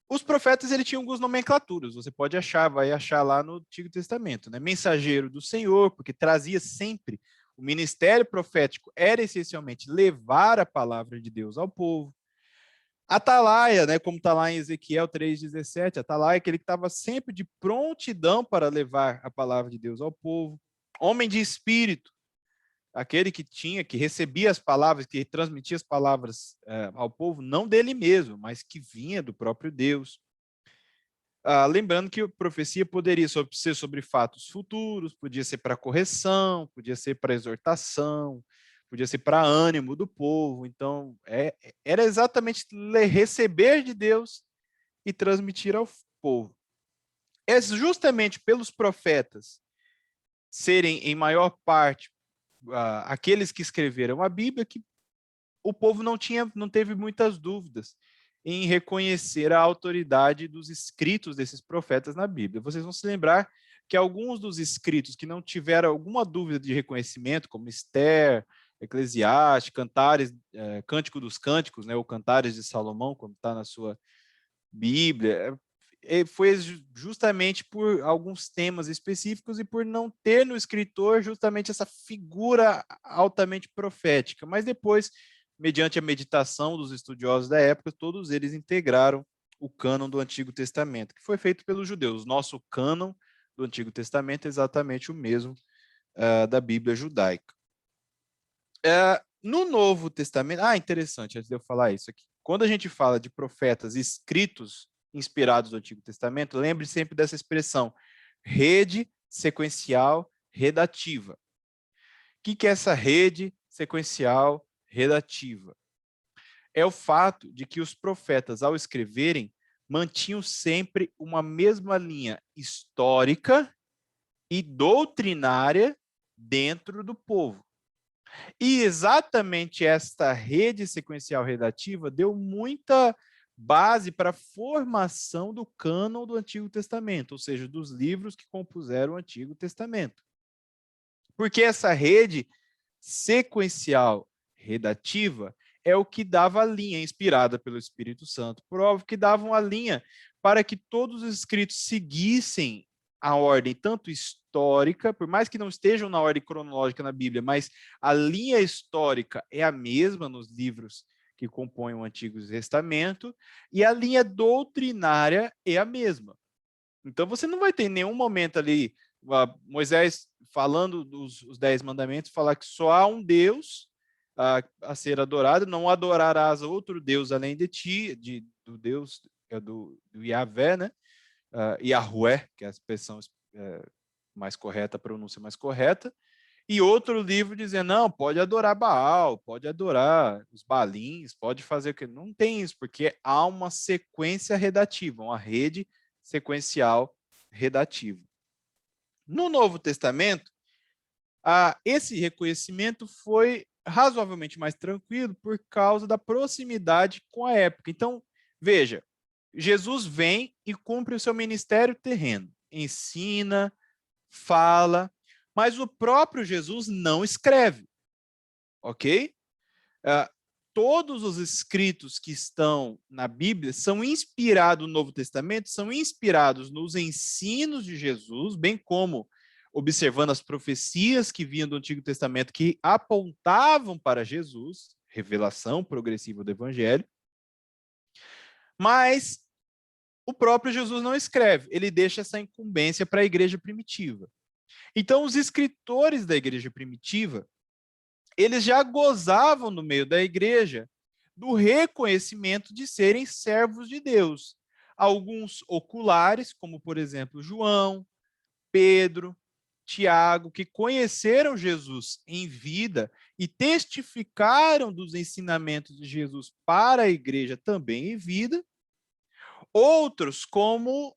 B: Os profetas ele tinham algumas nomenclaturas, você pode vai achar lá no Antigo Testamento, né? Mensageiro do Senhor, porque trazia sempre, o ministério profético era essencialmente levar a palavra de Deus ao povo. Atalaia, né, como está lá em Ezequiel 3,17, Atalaia é aquele que estava sempre de prontidão para levar a palavra de Deus ao povo. Homem de espírito, aquele que recebia as palavras, que transmitia as palavras ao povo, não dele mesmo, mas que vinha do próprio Deus. Lembrando que a profecia poderia ser sobre fatos futuros, podia ser para correção, podia ser para exortação, podia ser para ânimo do povo. Então, era exatamente receber de Deus e transmitir ao povo. É justamente pelos profetas serem, em maior parte, aqueles que escreveram a Bíblia, que o povo não teve muitas dúvidas em reconhecer a autoridade dos escritos desses profetas na Bíblia. Vocês vão se lembrar que alguns dos escritos que não tiveram alguma dúvida de reconhecimento, como Esther, Eclesiastes, Cantares, Cântico dos Cânticos, né, ou Cantares de Salomão, como está na sua Bíblia, foi justamente por alguns temas específicos e por não ter no escritor justamente essa figura altamente profética. Mas depois, mediante a meditação dos estudiosos da época, todos eles integraram o cânon do Antigo Testamento, que foi feito pelos judeus. Nosso cânon do Antigo Testamento é exatamente o mesmo da Bíblia judaica. No Novo Testamento... interessante, antes de eu falar isso aqui. Quando a gente fala de profetas escritos inspirados do Antigo Testamento, lembre sempre dessa expressão, rede sequencial redativa. O que é essa rede sequencial redativa? É o fato de que os profetas, ao escreverem, mantinham sempre uma mesma linha histórica e doutrinária dentro do povo. E exatamente esta rede sequencial redativa deu muita base para a formação do cânon do Antigo Testamento, ou seja, dos livros que compuseram o Antigo Testamento. Porque essa rede sequencial redativa é o que dava a linha, inspirada pelo Espírito Santo, prova que davam a linha para que todos os escritos seguissem a ordem tanto histórica, por mais que não estejam na ordem cronológica na Bíblia, mas a linha histórica é a mesma nos livros que compõem o Antigo Testamento, e a linha doutrinária é a mesma. Então, você não vai ter em nenhum momento ali Moisés falando dos 10 mandamentos, falar que só há um Deus a ser adorado, não adorarás outro Deus além de ti, do Deus, do Yahvé, né? Yahué, que é a expressão mais correta, a pronúncia mais correta, e outro livro dizendo, não, pode adorar Baal, pode adorar os Baalins, pode fazer o que... Não tem isso, porque há uma sequência redativa, uma rede sequencial redativa. No Novo Testamento, esse reconhecimento foi razoavelmente mais tranquilo por causa da proximidade com a época. Então, veja, Jesus vem e cumpre o seu ministério terreno, ensina, fala, mas o próprio Jesus não escreve, ok? Todos os escritos que estão na Bíblia são inspirados no Novo Testamento, são inspirados nos ensinos de Jesus, bem como observando as profecias que vinham do Antigo Testamento que apontavam para Jesus, revelação progressiva do Evangelho, mas o próprio Jesus não escreve, ele deixa essa incumbência para a igreja primitiva. Então, os escritores da igreja primitiva, eles já gozavam no meio da igreja do reconhecimento de serem servos de Deus. Alguns oculares, como por exemplo João, Pedro, Tiago, que conheceram Jesus em vida e testificaram dos ensinamentos de Jesus para a igreja também em vida. Outros, como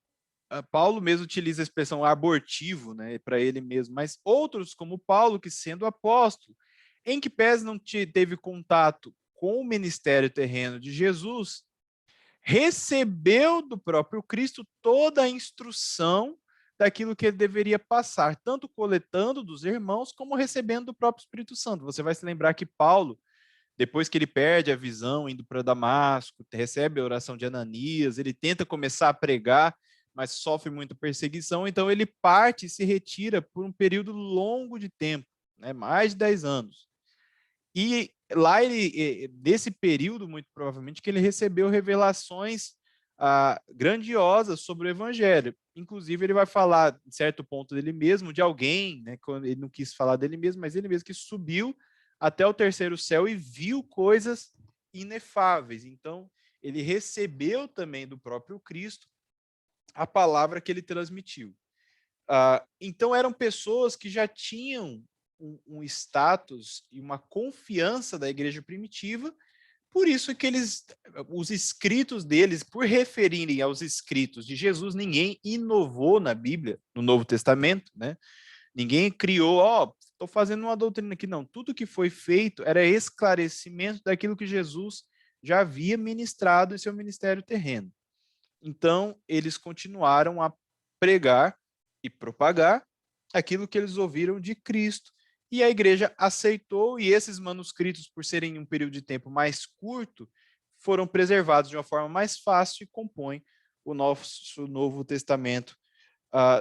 B: Paulo mesmo utiliza a expressão abortivo, né, para ele mesmo, mas outros, como Paulo, que sendo apóstolo, em que pese não teve contato com o ministério terreno de Jesus, recebeu do próprio Cristo toda a instrução daquilo que ele deveria passar, tanto coletando dos irmãos, como recebendo do próprio Espírito Santo. Você vai se lembrar que Paulo, depois que ele perde a visão, indo para Damasco, recebe a oração de Ananias, ele tenta começar a pregar, mas sofre muita perseguição, então ele parte e se retira por um período longo de tempo, né, mais de 10 anos. E lá, nesse período, muito provavelmente, que ele recebeu revelações grandiosas sobre o Evangelho. Inclusive, ele vai falar, em certo ponto dele mesmo, de alguém, né, quando ele não quis falar dele mesmo, mas ele mesmo que subiu até o terceiro céu e viu coisas inefáveis. Então, ele recebeu também do próprio Cristo a palavra que ele transmitiu. Então, eram pessoas que já tinham um status e uma confiança da igreja primitiva, por isso que os escritos deles, por referirem aos escritos de Jesus, ninguém inovou na Bíblia, no Novo Testamento, né? Ninguém criou, estou fazendo uma doutrina aqui, não. Tudo que foi feito era esclarecimento daquilo que Jesus já havia ministrado em seu ministério terreno. Então, eles continuaram a pregar e propagar aquilo que eles ouviram de Cristo. E a igreja aceitou, e esses manuscritos, por serem em um período de tempo mais curto, foram preservados de uma forma mais fácil e compõem o nosso Novo Testamento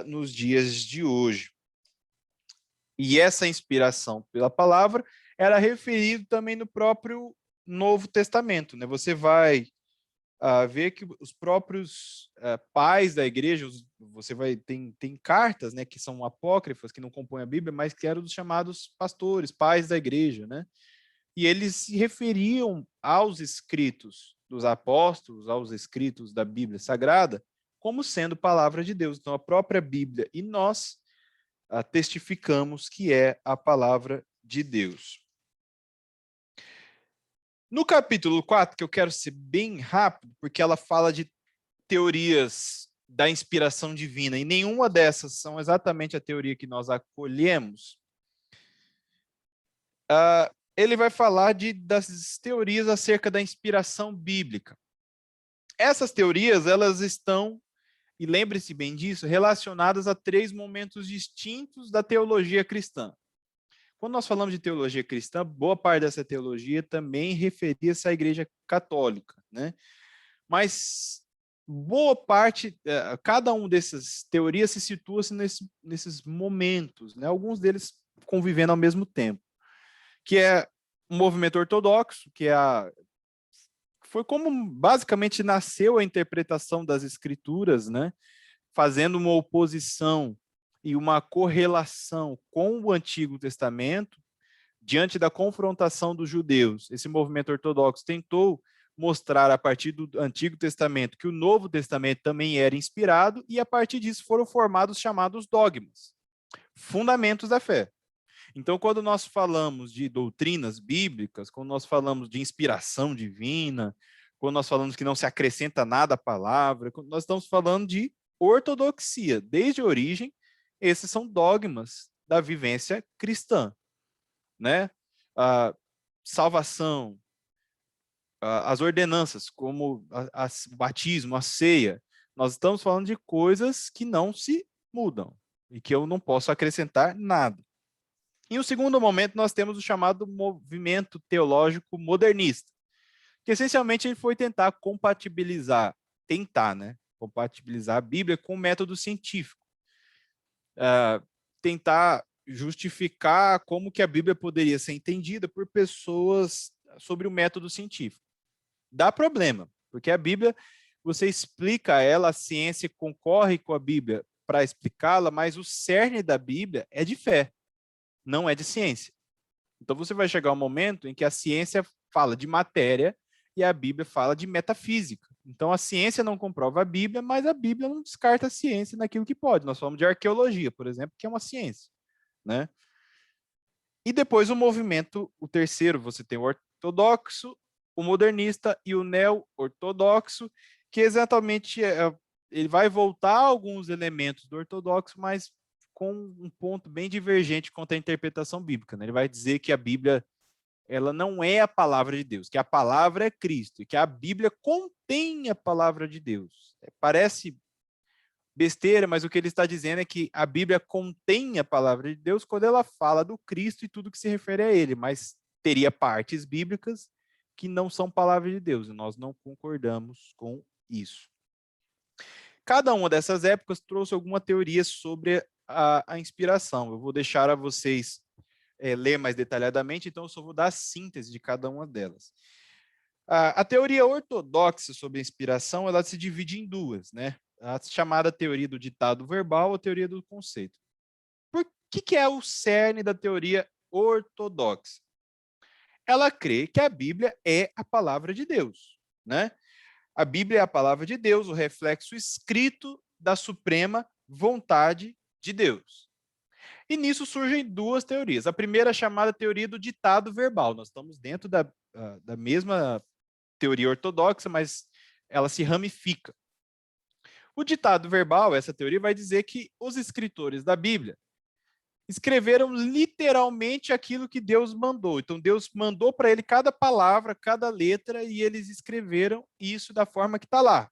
B: nos dias de hoje. E essa inspiração pela palavra era referida também no próprio Novo Testamento, né? Você vai ver que os próprios pais da igreja, você vai tem cartas, né, que são apócrifas, que não compõem a Bíblia, mas que eram dos chamados pastores, pais da igreja, né? E eles se referiam aos escritos dos apóstolos, aos escritos da Bíblia Sagrada, como sendo palavra de Deus. Então, a própria Bíblia e nós testificamos que é a palavra de Deus. No capítulo 4, que eu quero ser bem rápido, porque ela fala de teorias da inspiração divina, e nenhuma dessas são exatamente a teoria que nós acolhemos, ele vai falar das teorias acerca da inspiração bíblica. Essas teorias, elas estão, e lembre-se bem disso, relacionadas a 3 momentos distintos da teologia cristã. Quando nós falamos de teologia cristã, boa parte dessa teologia também referia-se à Igreja Católica, né? Mas boa parte, cada um dessas teorias se situa-se nesses momentos, né? Alguns deles convivendo ao mesmo tempo, que é o movimento ortodoxo, que foi como basicamente nasceu a interpretação das Escrituras, né? Fazendo uma oposição e uma correlação com o Antigo Testamento, diante da confrontação dos judeus. Esse movimento ortodoxo tentou mostrar, a partir do Antigo Testamento, que o Novo Testamento também era inspirado, e a partir disso foram formados os chamados dogmas, fundamentos da fé. Então, quando nós falamos de doutrinas bíblicas, quando nós falamos de inspiração divina, quando nós falamos que não se acrescenta nada à palavra, nós estamos falando de ortodoxia. Desde a origem, esses são dogmas da vivência cristã, né? A salvação, as ordenanças, como o batismo, a ceia. Nós estamos falando de coisas que não se mudam e que eu não posso acrescentar nada. Em um segundo momento, nós temos o chamado movimento teológico modernista, que essencialmente ele foi tentar compatibilizar a Bíblia com o método científico. Tentar justificar como que a Bíblia poderia ser entendida por pessoas sobre o método científico. Dá problema, porque a Bíblia, você explica ela, a ciência concorre com a Bíblia para explicá-la, mas o cerne da Bíblia é de fé, não é de ciência. Então você vai chegar um momento em que a ciência fala de matéria e a Bíblia fala de metafísica. Então a ciência não comprova a Bíblia, mas a Bíblia não descarta a ciência naquilo que pode. Nós falamos de arqueologia, por exemplo, que é uma ciência, né? E depois o terceiro, você tem o ortodoxo, o modernista e o neo-ortodoxo, que exatamente ele vai voltar a alguns elementos do ortodoxo, mas com um ponto bem divergente quanto à interpretação bíblica, né? Ele vai dizer que a Bíblia ela não é a palavra de Deus, que a palavra é Cristo, e que a Bíblia contém a palavra de Deus. Parece besteira, mas o que ele está dizendo é que a Bíblia contém a palavra de Deus quando ela fala do Cristo e tudo que se refere a ele, mas teria partes bíblicas que não são palavra de Deus, e nós não concordamos com isso. Cada uma dessas épocas trouxe alguma teoria sobre a inspiração. Eu vou deixar a vocês ler mais detalhadamente, então eu só vou dar a síntese de cada uma delas. A teoria ortodoxa sobre a inspiração, ela se divide em duas, né? A chamada teoria do ditado verbal ou a teoria do conceito. Por que é o cerne da teoria ortodoxa? Ela crê que a Bíblia é a palavra de Deus, né? A Bíblia é a palavra de Deus, o reflexo escrito da suprema vontade de Deus. E nisso surgem duas teorias. A primeira é a chamada teoria do ditado verbal. Nós estamos dentro da mesma teoria ortodoxa, mas ela se ramifica. O ditado verbal, essa teoria, vai dizer que os escritores da Bíblia escreveram literalmente aquilo que Deus mandou. Então, Deus mandou para ele cada palavra, cada letra, e eles escreveram isso da forma que está lá.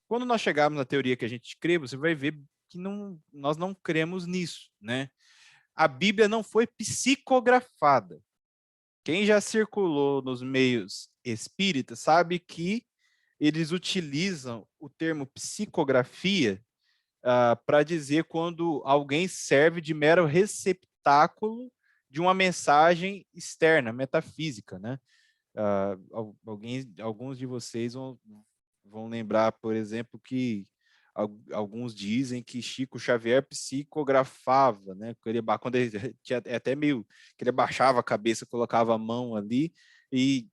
B: Quando nós chegarmos na teoria que a gente crê, você vai ver que nós não cremos nisso, né? A Bíblia não foi psicografada. Quem já circulou nos meios espíritas sabe que eles utilizam o termo psicografia para dizer quando alguém serve de mero receptáculo de uma mensagem externa, metafísica, né? Alguns de vocês vão lembrar, por exemplo, que alguns dizem que Chico Xavier psicografava, né? Quando ele tinha até meio que ele abaixava a cabeça, colocava a mão ali e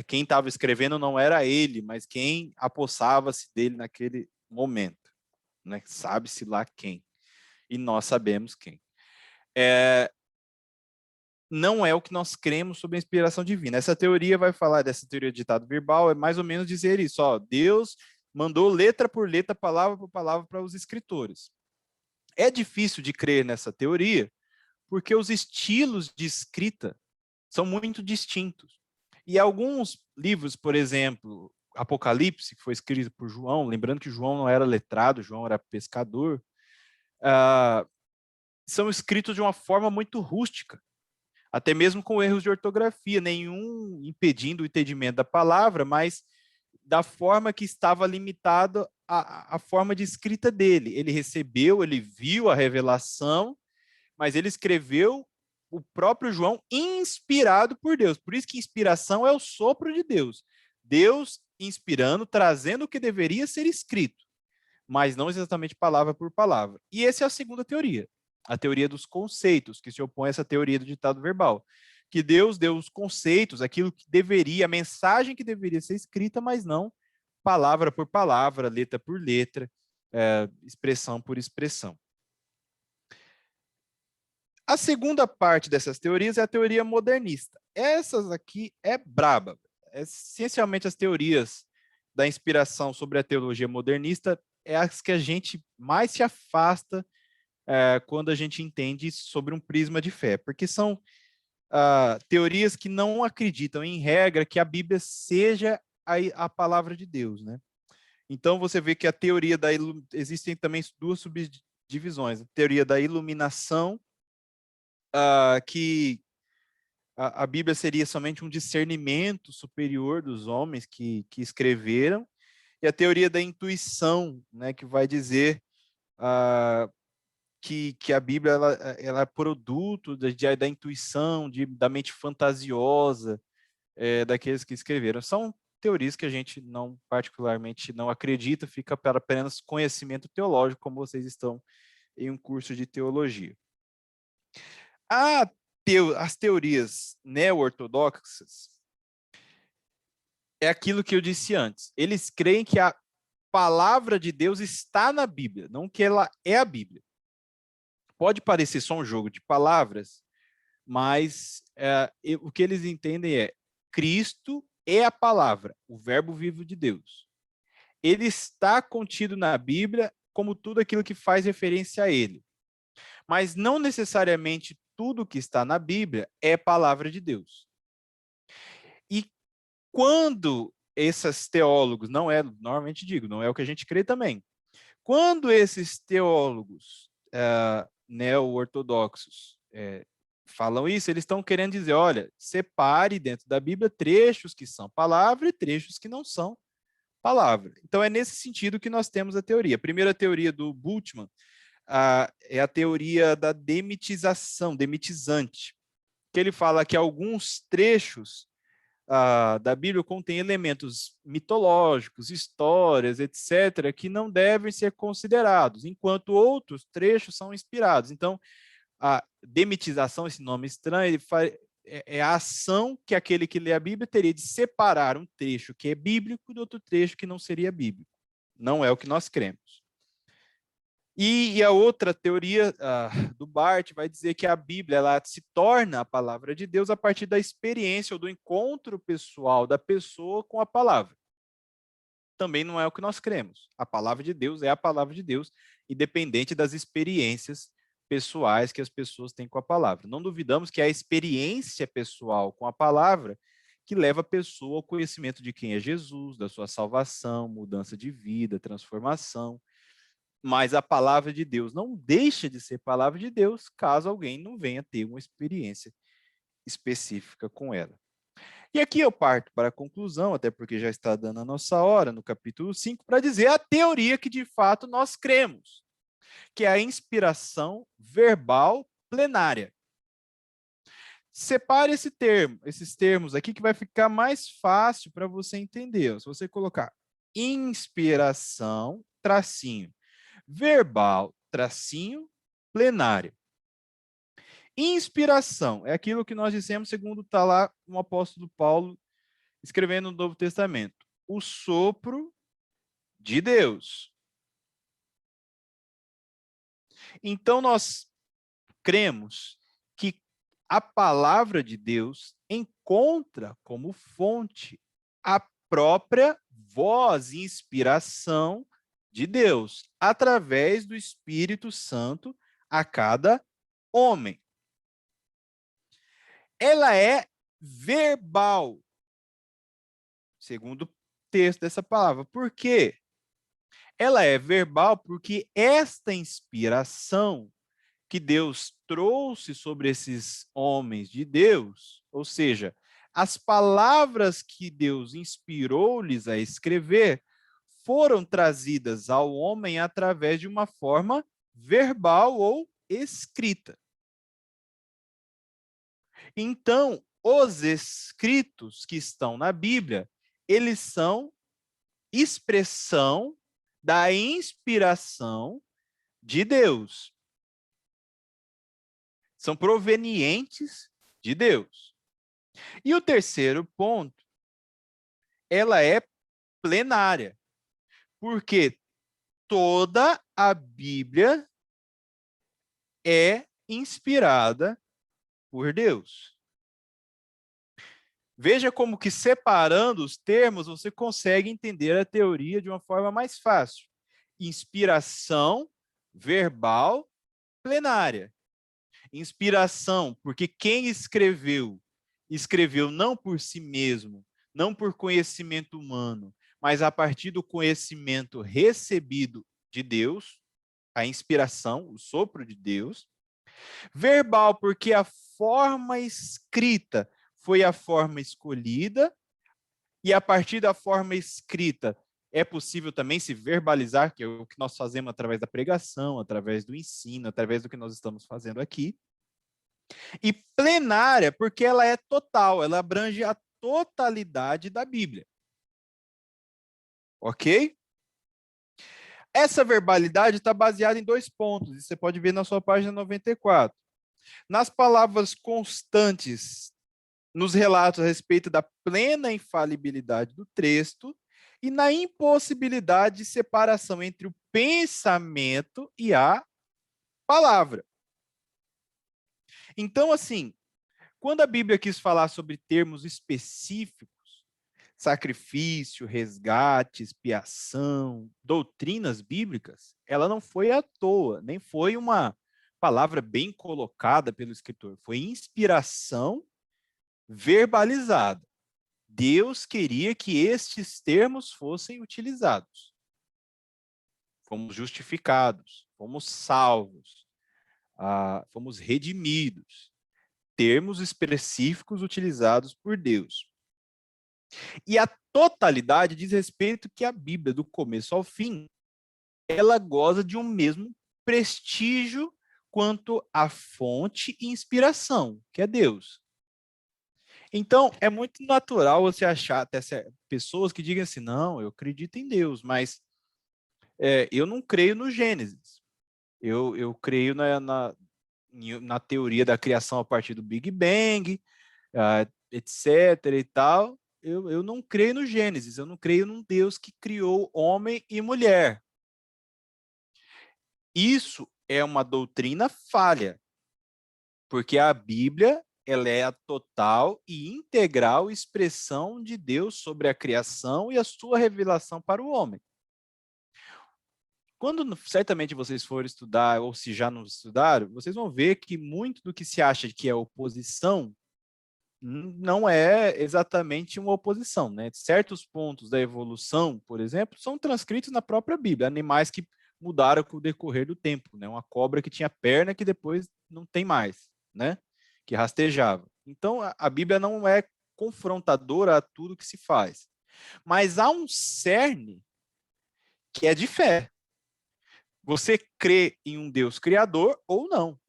B: quem estava escrevendo não era ele, mas quem apossava-se dele naquele momento, né? Sabe-se lá quem. E nós sabemos quem. Não é o que nós cremos sobre a inspiração divina. Essa teoria vai falar dessa teoria de ditado verbal, é mais ou menos dizer isso, ó, Deus mandou letra por letra, palavra por palavra para os escritores. É difícil de crer nessa teoria, porque os estilos de escrita são muito distintos. E alguns livros, por exemplo, Apocalipse, que foi escrito por João, lembrando que João não era letrado, João era pescador, são escritos de uma forma muito rústica, até mesmo com erros de ortografia, nenhum impedindo o entendimento da palavra, mas da forma que estava limitado a forma de escrita dele. Ele recebeu, ele viu a revelação, mas ele escreveu o próprio João inspirado por Deus. Por isso que inspiração é o sopro de Deus. Deus inspirando, trazendo o que deveria ser escrito, mas não exatamente palavra por palavra. E essa é a segunda teoria, a teoria dos conceitos, que se opõe a essa teoria do ditado verbal, que Deus deu os conceitos, aquilo que deveria, a mensagem que deveria ser escrita, mas não palavra por palavra, letra por letra, expressão por expressão. A segunda parte dessas teorias é a teoria modernista. Essas aqui é braba. Essencialmente as teorias da inspiração sobre a teologia modernista é as que a gente mais se afasta quando a gente entende sobre um prisma de fé, porque são teorias que não acreditam, em regra, que a Bíblia seja a palavra de Deus, né? Então, você vê que a teoria existem também duas subdivisões. A teoria da iluminação, que a Bíblia seria somente um discernimento superior dos homens que escreveram, e a teoria da intuição, né, que vai dizer que a Bíblia ela é produto da intuição, da mente fantasiosa daqueles que escreveram. São teorias que a gente não particularmente não acredita, fica para apenas conhecimento teológico, como vocês estão em um curso de teologia. As teorias neo-ortodoxas é aquilo que eu disse antes. Eles creem que a palavra de Deus está na Bíblia, não que ela é a Bíblia. Pode parecer só um jogo de palavras, mas o que eles entendem é Cristo é a palavra, o verbo vivo de Deus. Ele está contido na Bíblia como tudo aquilo que faz referência a ele. Mas não necessariamente tudo que está na Bíblia é palavra de Deus. E quando esses teólogos, normalmente digo, não é o que a gente crê também, quando esses teólogos neo-ortodoxos falam isso, eles estão querendo dizer, olha, separe dentro da Bíblia trechos que são palavra e trechos que não são palavra. Então, é nesse sentido que nós temos a teoria. A primeira teoria do Bultmann é a teoria da demitização, demitizante, que ele fala que alguns trechos da Bíblia contêm elementos mitológicos, histórias, etc., que não devem ser considerados, enquanto outros trechos são inspirados. Então, a demitização, esse nome estranho, é a ação que aquele que lê a Bíblia teria de separar um trecho que é bíblico do outro trecho que não seria bíblico. Não é o que nós cremos. E a outra teoria do Barth vai dizer que a Bíblia ela se torna a palavra de Deus a partir da experiência ou do encontro pessoal da pessoa com a palavra. também não é o que nós cremos. A palavra de Deus é a palavra de Deus, independente das experiências pessoais que as pessoas têm com a palavra. Não duvidamos que é a experiência pessoal com a palavra que leva a pessoa ao conhecimento de quem é Jesus, da sua salvação, mudança de vida, transformação. Mas a palavra de Deus não deixa de ser palavra de Deus caso alguém não venha ter uma experiência específica com ela. E aqui eu parto para a conclusão, até porque já está dando a nossa hora, no capítulo 5, para dizer a teoria que de fato nós cremos, que é a inspiração verbal plenária. Separe esses termos aqui, que vai ficar mais fácil para você entender. Se você colocar inspiração, tracinho, verbal, tracinho, plenária. Inspiração é aquilo que nós dissemos, segundo está lá o apóstolo Paulo escrevendo no Novo Testamento. O sopro de Deus. Então, nós cremos que a palavra de Deus encontra como fonte a própria voz e inspiração de Deus, através do Espírito Santo a cada homem. Ela é verbal, segundo o texto dessa palavra. Por quê? Ela é verbal porque esta inspiração que Deus trouxe sobre esses homens de Deus, ou seja, as palavras que Deus inspirou-lhes a escrever, foram trazidas ao homem através de uma forma verbal ou escrita. Então, os escritos que estão na Bíblia, eles são expressão da inspiração de Deus. São provenientes de Deus. E o terceiro ponto, ela é plenária, porque toda a Bíblia é inspirada por Deus. Veja como que separando os termos, você consegue entender a teoria de uma forma mais fácil. Inspiração verbal plenária. Inspiração, porque quem escreveu, escreveu não por si mesmo, não por conhecimento humano, mas a partir do conhecimento recebido de Deus, a inspiração, o sopro de Deus. Verbal, porque a forma escrita foi a forma escolhida, e a partir da forma escrita é possível também se verbalizar, que é o que nós fazemos através da pregação, através do ensino, através do que nós estamos fazendo aqui. E plenária, porque ela é total, ela abrange a totalidade da Bíblia. Ok? Essa verbalidade está baseada em 2 pontos, e você pode ver na sua página 94. Nas palavras constantes, nos relatos a respeito da plena infalibilidade do texto e na impossibilidade de separação entre o pensamento e a palavra. Então, assim, quando a Bíblia quis falar sobre termos específicos, sacrifício, resgate, expiação, doutrinas bíblicas, ela não foi à toa, nem foi uma palavra bem colocada pelo escritor, foi inspiração verbalizada. Deus queria que estes termos fossem utilizados. Fomos justificados, fomos salvos, fomos redimidos. Termos específicos utilizados por Deus. E a totalidade diz respeito que a Bíblia, do começo ao fim, ela goza de um mesmo prestígio quanto à fonte e inspiração, que é Deus. Então, é muito natural você achar até pessoas que digam assim, não, eu acredito em Deus, mas eu não creio no Gênesis. Eu creio na teoria da criação a partir do Big Bang, etc. e tal. Eu não creio no Gênesis, eu não creio num Deus que criou homem e mulher. Isso é uma doutrina falha, porque a Bíblia ela é a total e integral expressão de Deus sobre a criação e a sua revelação para o homem. Quando certamente vocês forem estudar, ou se já não estudaram, vocês vão ver que muito do que se acha que é oposição não é exatamente uma oposição, né? Certos pontos da evolução, por exemplo, são transcritos na própria Bíblia. Animais que mudaram com o decorrer do tempo, né? Uma cobra que tinha perna que depois não tem mais, né? Que rastejava. Então, a Bíblia não é confrontadora a tudo que se faz. Mas há um cerne que é de fé. Você crê em um Deus criador ou não.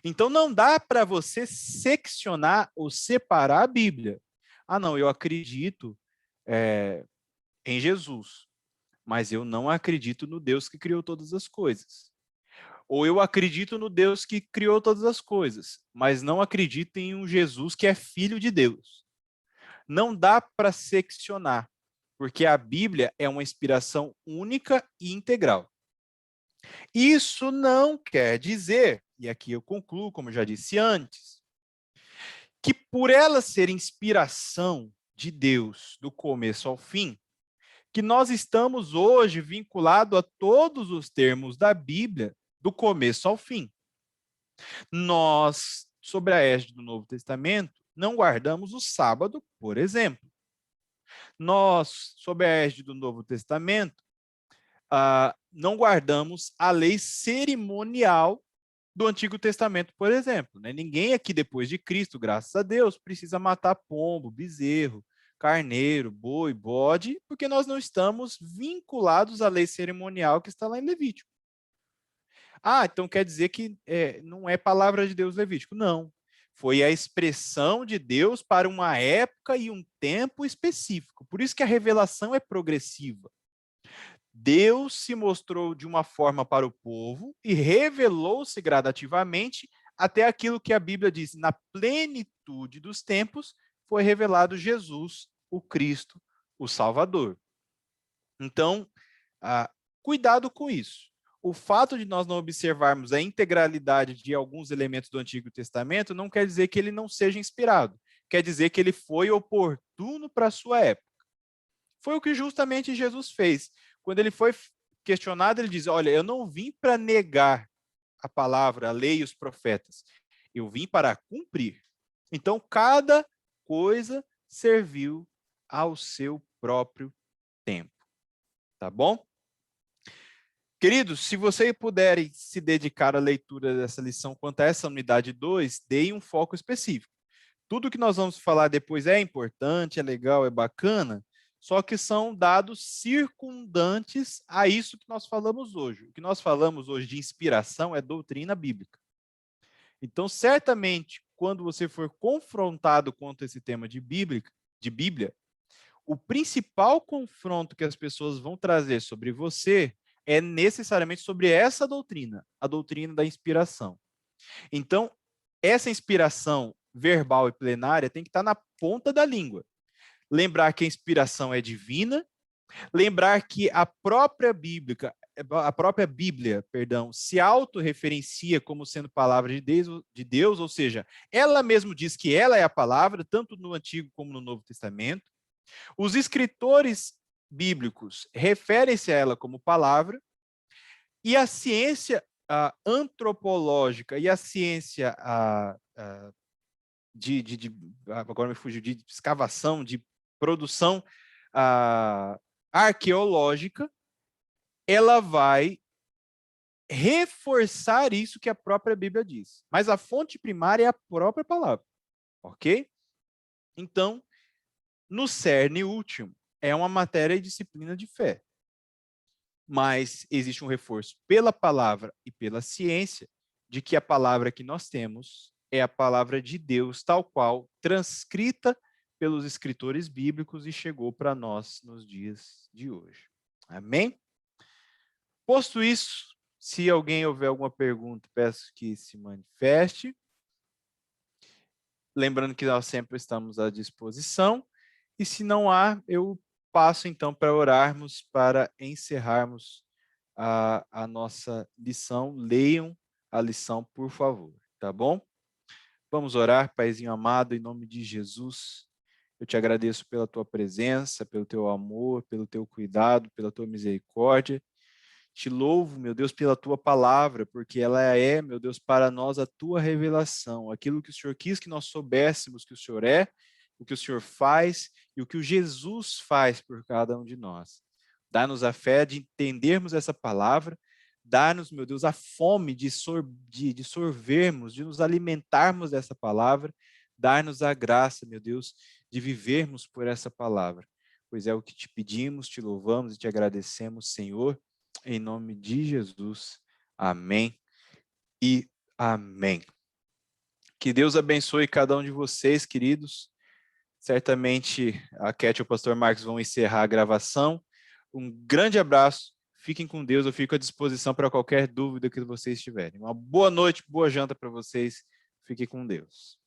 B: Então, não dá para você seccionar ou separar a Bíblia. Ah, não, eu acredito em Jesus, mas eu não acredito no Deus que criou todas as coisas. Ou eu acredito no Deus que criou todas as coisas, mas não acredito em um Jesus que é filho de Deus. Não dá para seccionar, porque a Bíblia é uma inspiração única e integral. Isso não quer dizer, e aqui eu concluo, como eu já disse antes, que por ela ser inspiração de Deus do começo ao fim, que nós estamos hoje vinculados a todos os termos da Bíblia do começo ao fim. Nós, sobre a égide do Novo Testamento, não guardamos o sábado, por exemplo. Nós, sob a égide do Novo Testamento, não guardamos a lei cerimonial do Antigo Testamento, por exemplo. Né? Ninguém aqui, depois de Cristo, graças a Deus, precisa matar pombo, bezerro, carneiro, boi, bode, porque nós não estamos vinculados à lei cerimonial que está lá em Levítico. Ah, então quer dizer que não é palavra de Deus Levítico. Não. Foi a expressão de Deus para uma época e um tempo específico. Por isso que a revelação é progressiva. Deus se mostrou de uma forma para o povo e revelou-se gradativamente até aquilo que a Bíblia diz, na plenitude dos tempos, foi revelado Jesus, o Cristo, o Salvador. Então, cuidado com isso. O fato de nós não observarmos a integralidade de alguns elementos do Antigo Testamento não quer dizer que ele não seja inspirado. Quer dizer que ele foi oportuno para a sua época. Foi o que justamente Jesus fez. Quando ele foi questionado, ele diz, olha, eu não vim para negar a palavra, a lei e os profetas. Eu vim para cumprir. Então, cada coisa serviu ao seu próprio tempo. Tá bom? Queridos, se vocês puderem se dedicar à leitura dessa lição quanto a essa unidade 2, deem um foco específico. Tudo que nós vamos falar depois é importante, é legal, é bacana, só que são dados circundantes a isso que nós falamos hoje. O que nós falamos hoje de inspiração é doutrina bíblica. Então, certamente, quando você for confrontado contra esse tema de Bíblia, o principal confronto que as pessoas vão trazer sobre você é necessariamente sobre essa doutrina, a doutrina da inspiração. Então, essa inspiração verbal e plenária tem que estar na ponta da língua. Lembrar que a inspiração é divina, lembrar que a própria Bíblia, se autorreferencia como sendo palavra de Deus, ou seja, ela mesmo diz que ela é a palavra, tanto no Antigo como no Novo Testamento. Os escritores bíblicos referem-se a ela como palavra, e a ciência antropológica e a ciência agora me fugiu, de escavação, de produção arqueológica, ela vai reforçar isso que a própria Bíblia diz. Mas a fonte primária é a própria palavra, ok? Então, no cerne último, é uma matéria e disciplina de fé. Mas existe um reforço pela palavra e pela ciência de que a palavra que nós temos é a palavra de Deus, tal qual, transcrita pelos escritores bíblicos e chegou para nós nos dias de hoje. Amém? Posto isso, se alguém houver alguma pergunta, peço que se manifeste. Lembrando que nós sempre estamos à disposição. E se não há, eu passo então para orarmos, para encerrarmos a nossa lição. Leiam a lição, por favor, tá bom? Vamos orar, Paizinho amado, em nome de Jesus. Eu te agradeço pela tua presença, pelo teu amor, pelo teu cuidado, pela tua misericórdia. Te louvo, meu Deus, pela tua palavra, porque ela é, meu Deus, para nós a tua revelação, aquilo que o Senhor quis que nós soubéssemos que o Senhor é, o que o Senhor faz e o que o Jesus faz por cada um de nós. Dá-nos a fé de entendermos essa palavra, dá-nos, meu Deus, a fome de sorvermos, de nos alimentarmos dessa palavra, dá-nos a graça, meu Deus, de vivermos por essa palavra. Pois é o que te pedimos, te louvamos e te agradecemos, Senhor, em nome de Jesus. Amém e amém. Que Deus abençoe cada um de vocês, queridos. Certamente a Cat e o pastor Marcos vão encerrar a gravação. Um grande abraço. Fiquem com Deus. Eu fico à disposição para qualquer dúvida que vocês tiverem. Uma boa noite, boa janta para vocês. Fiquem com Deus.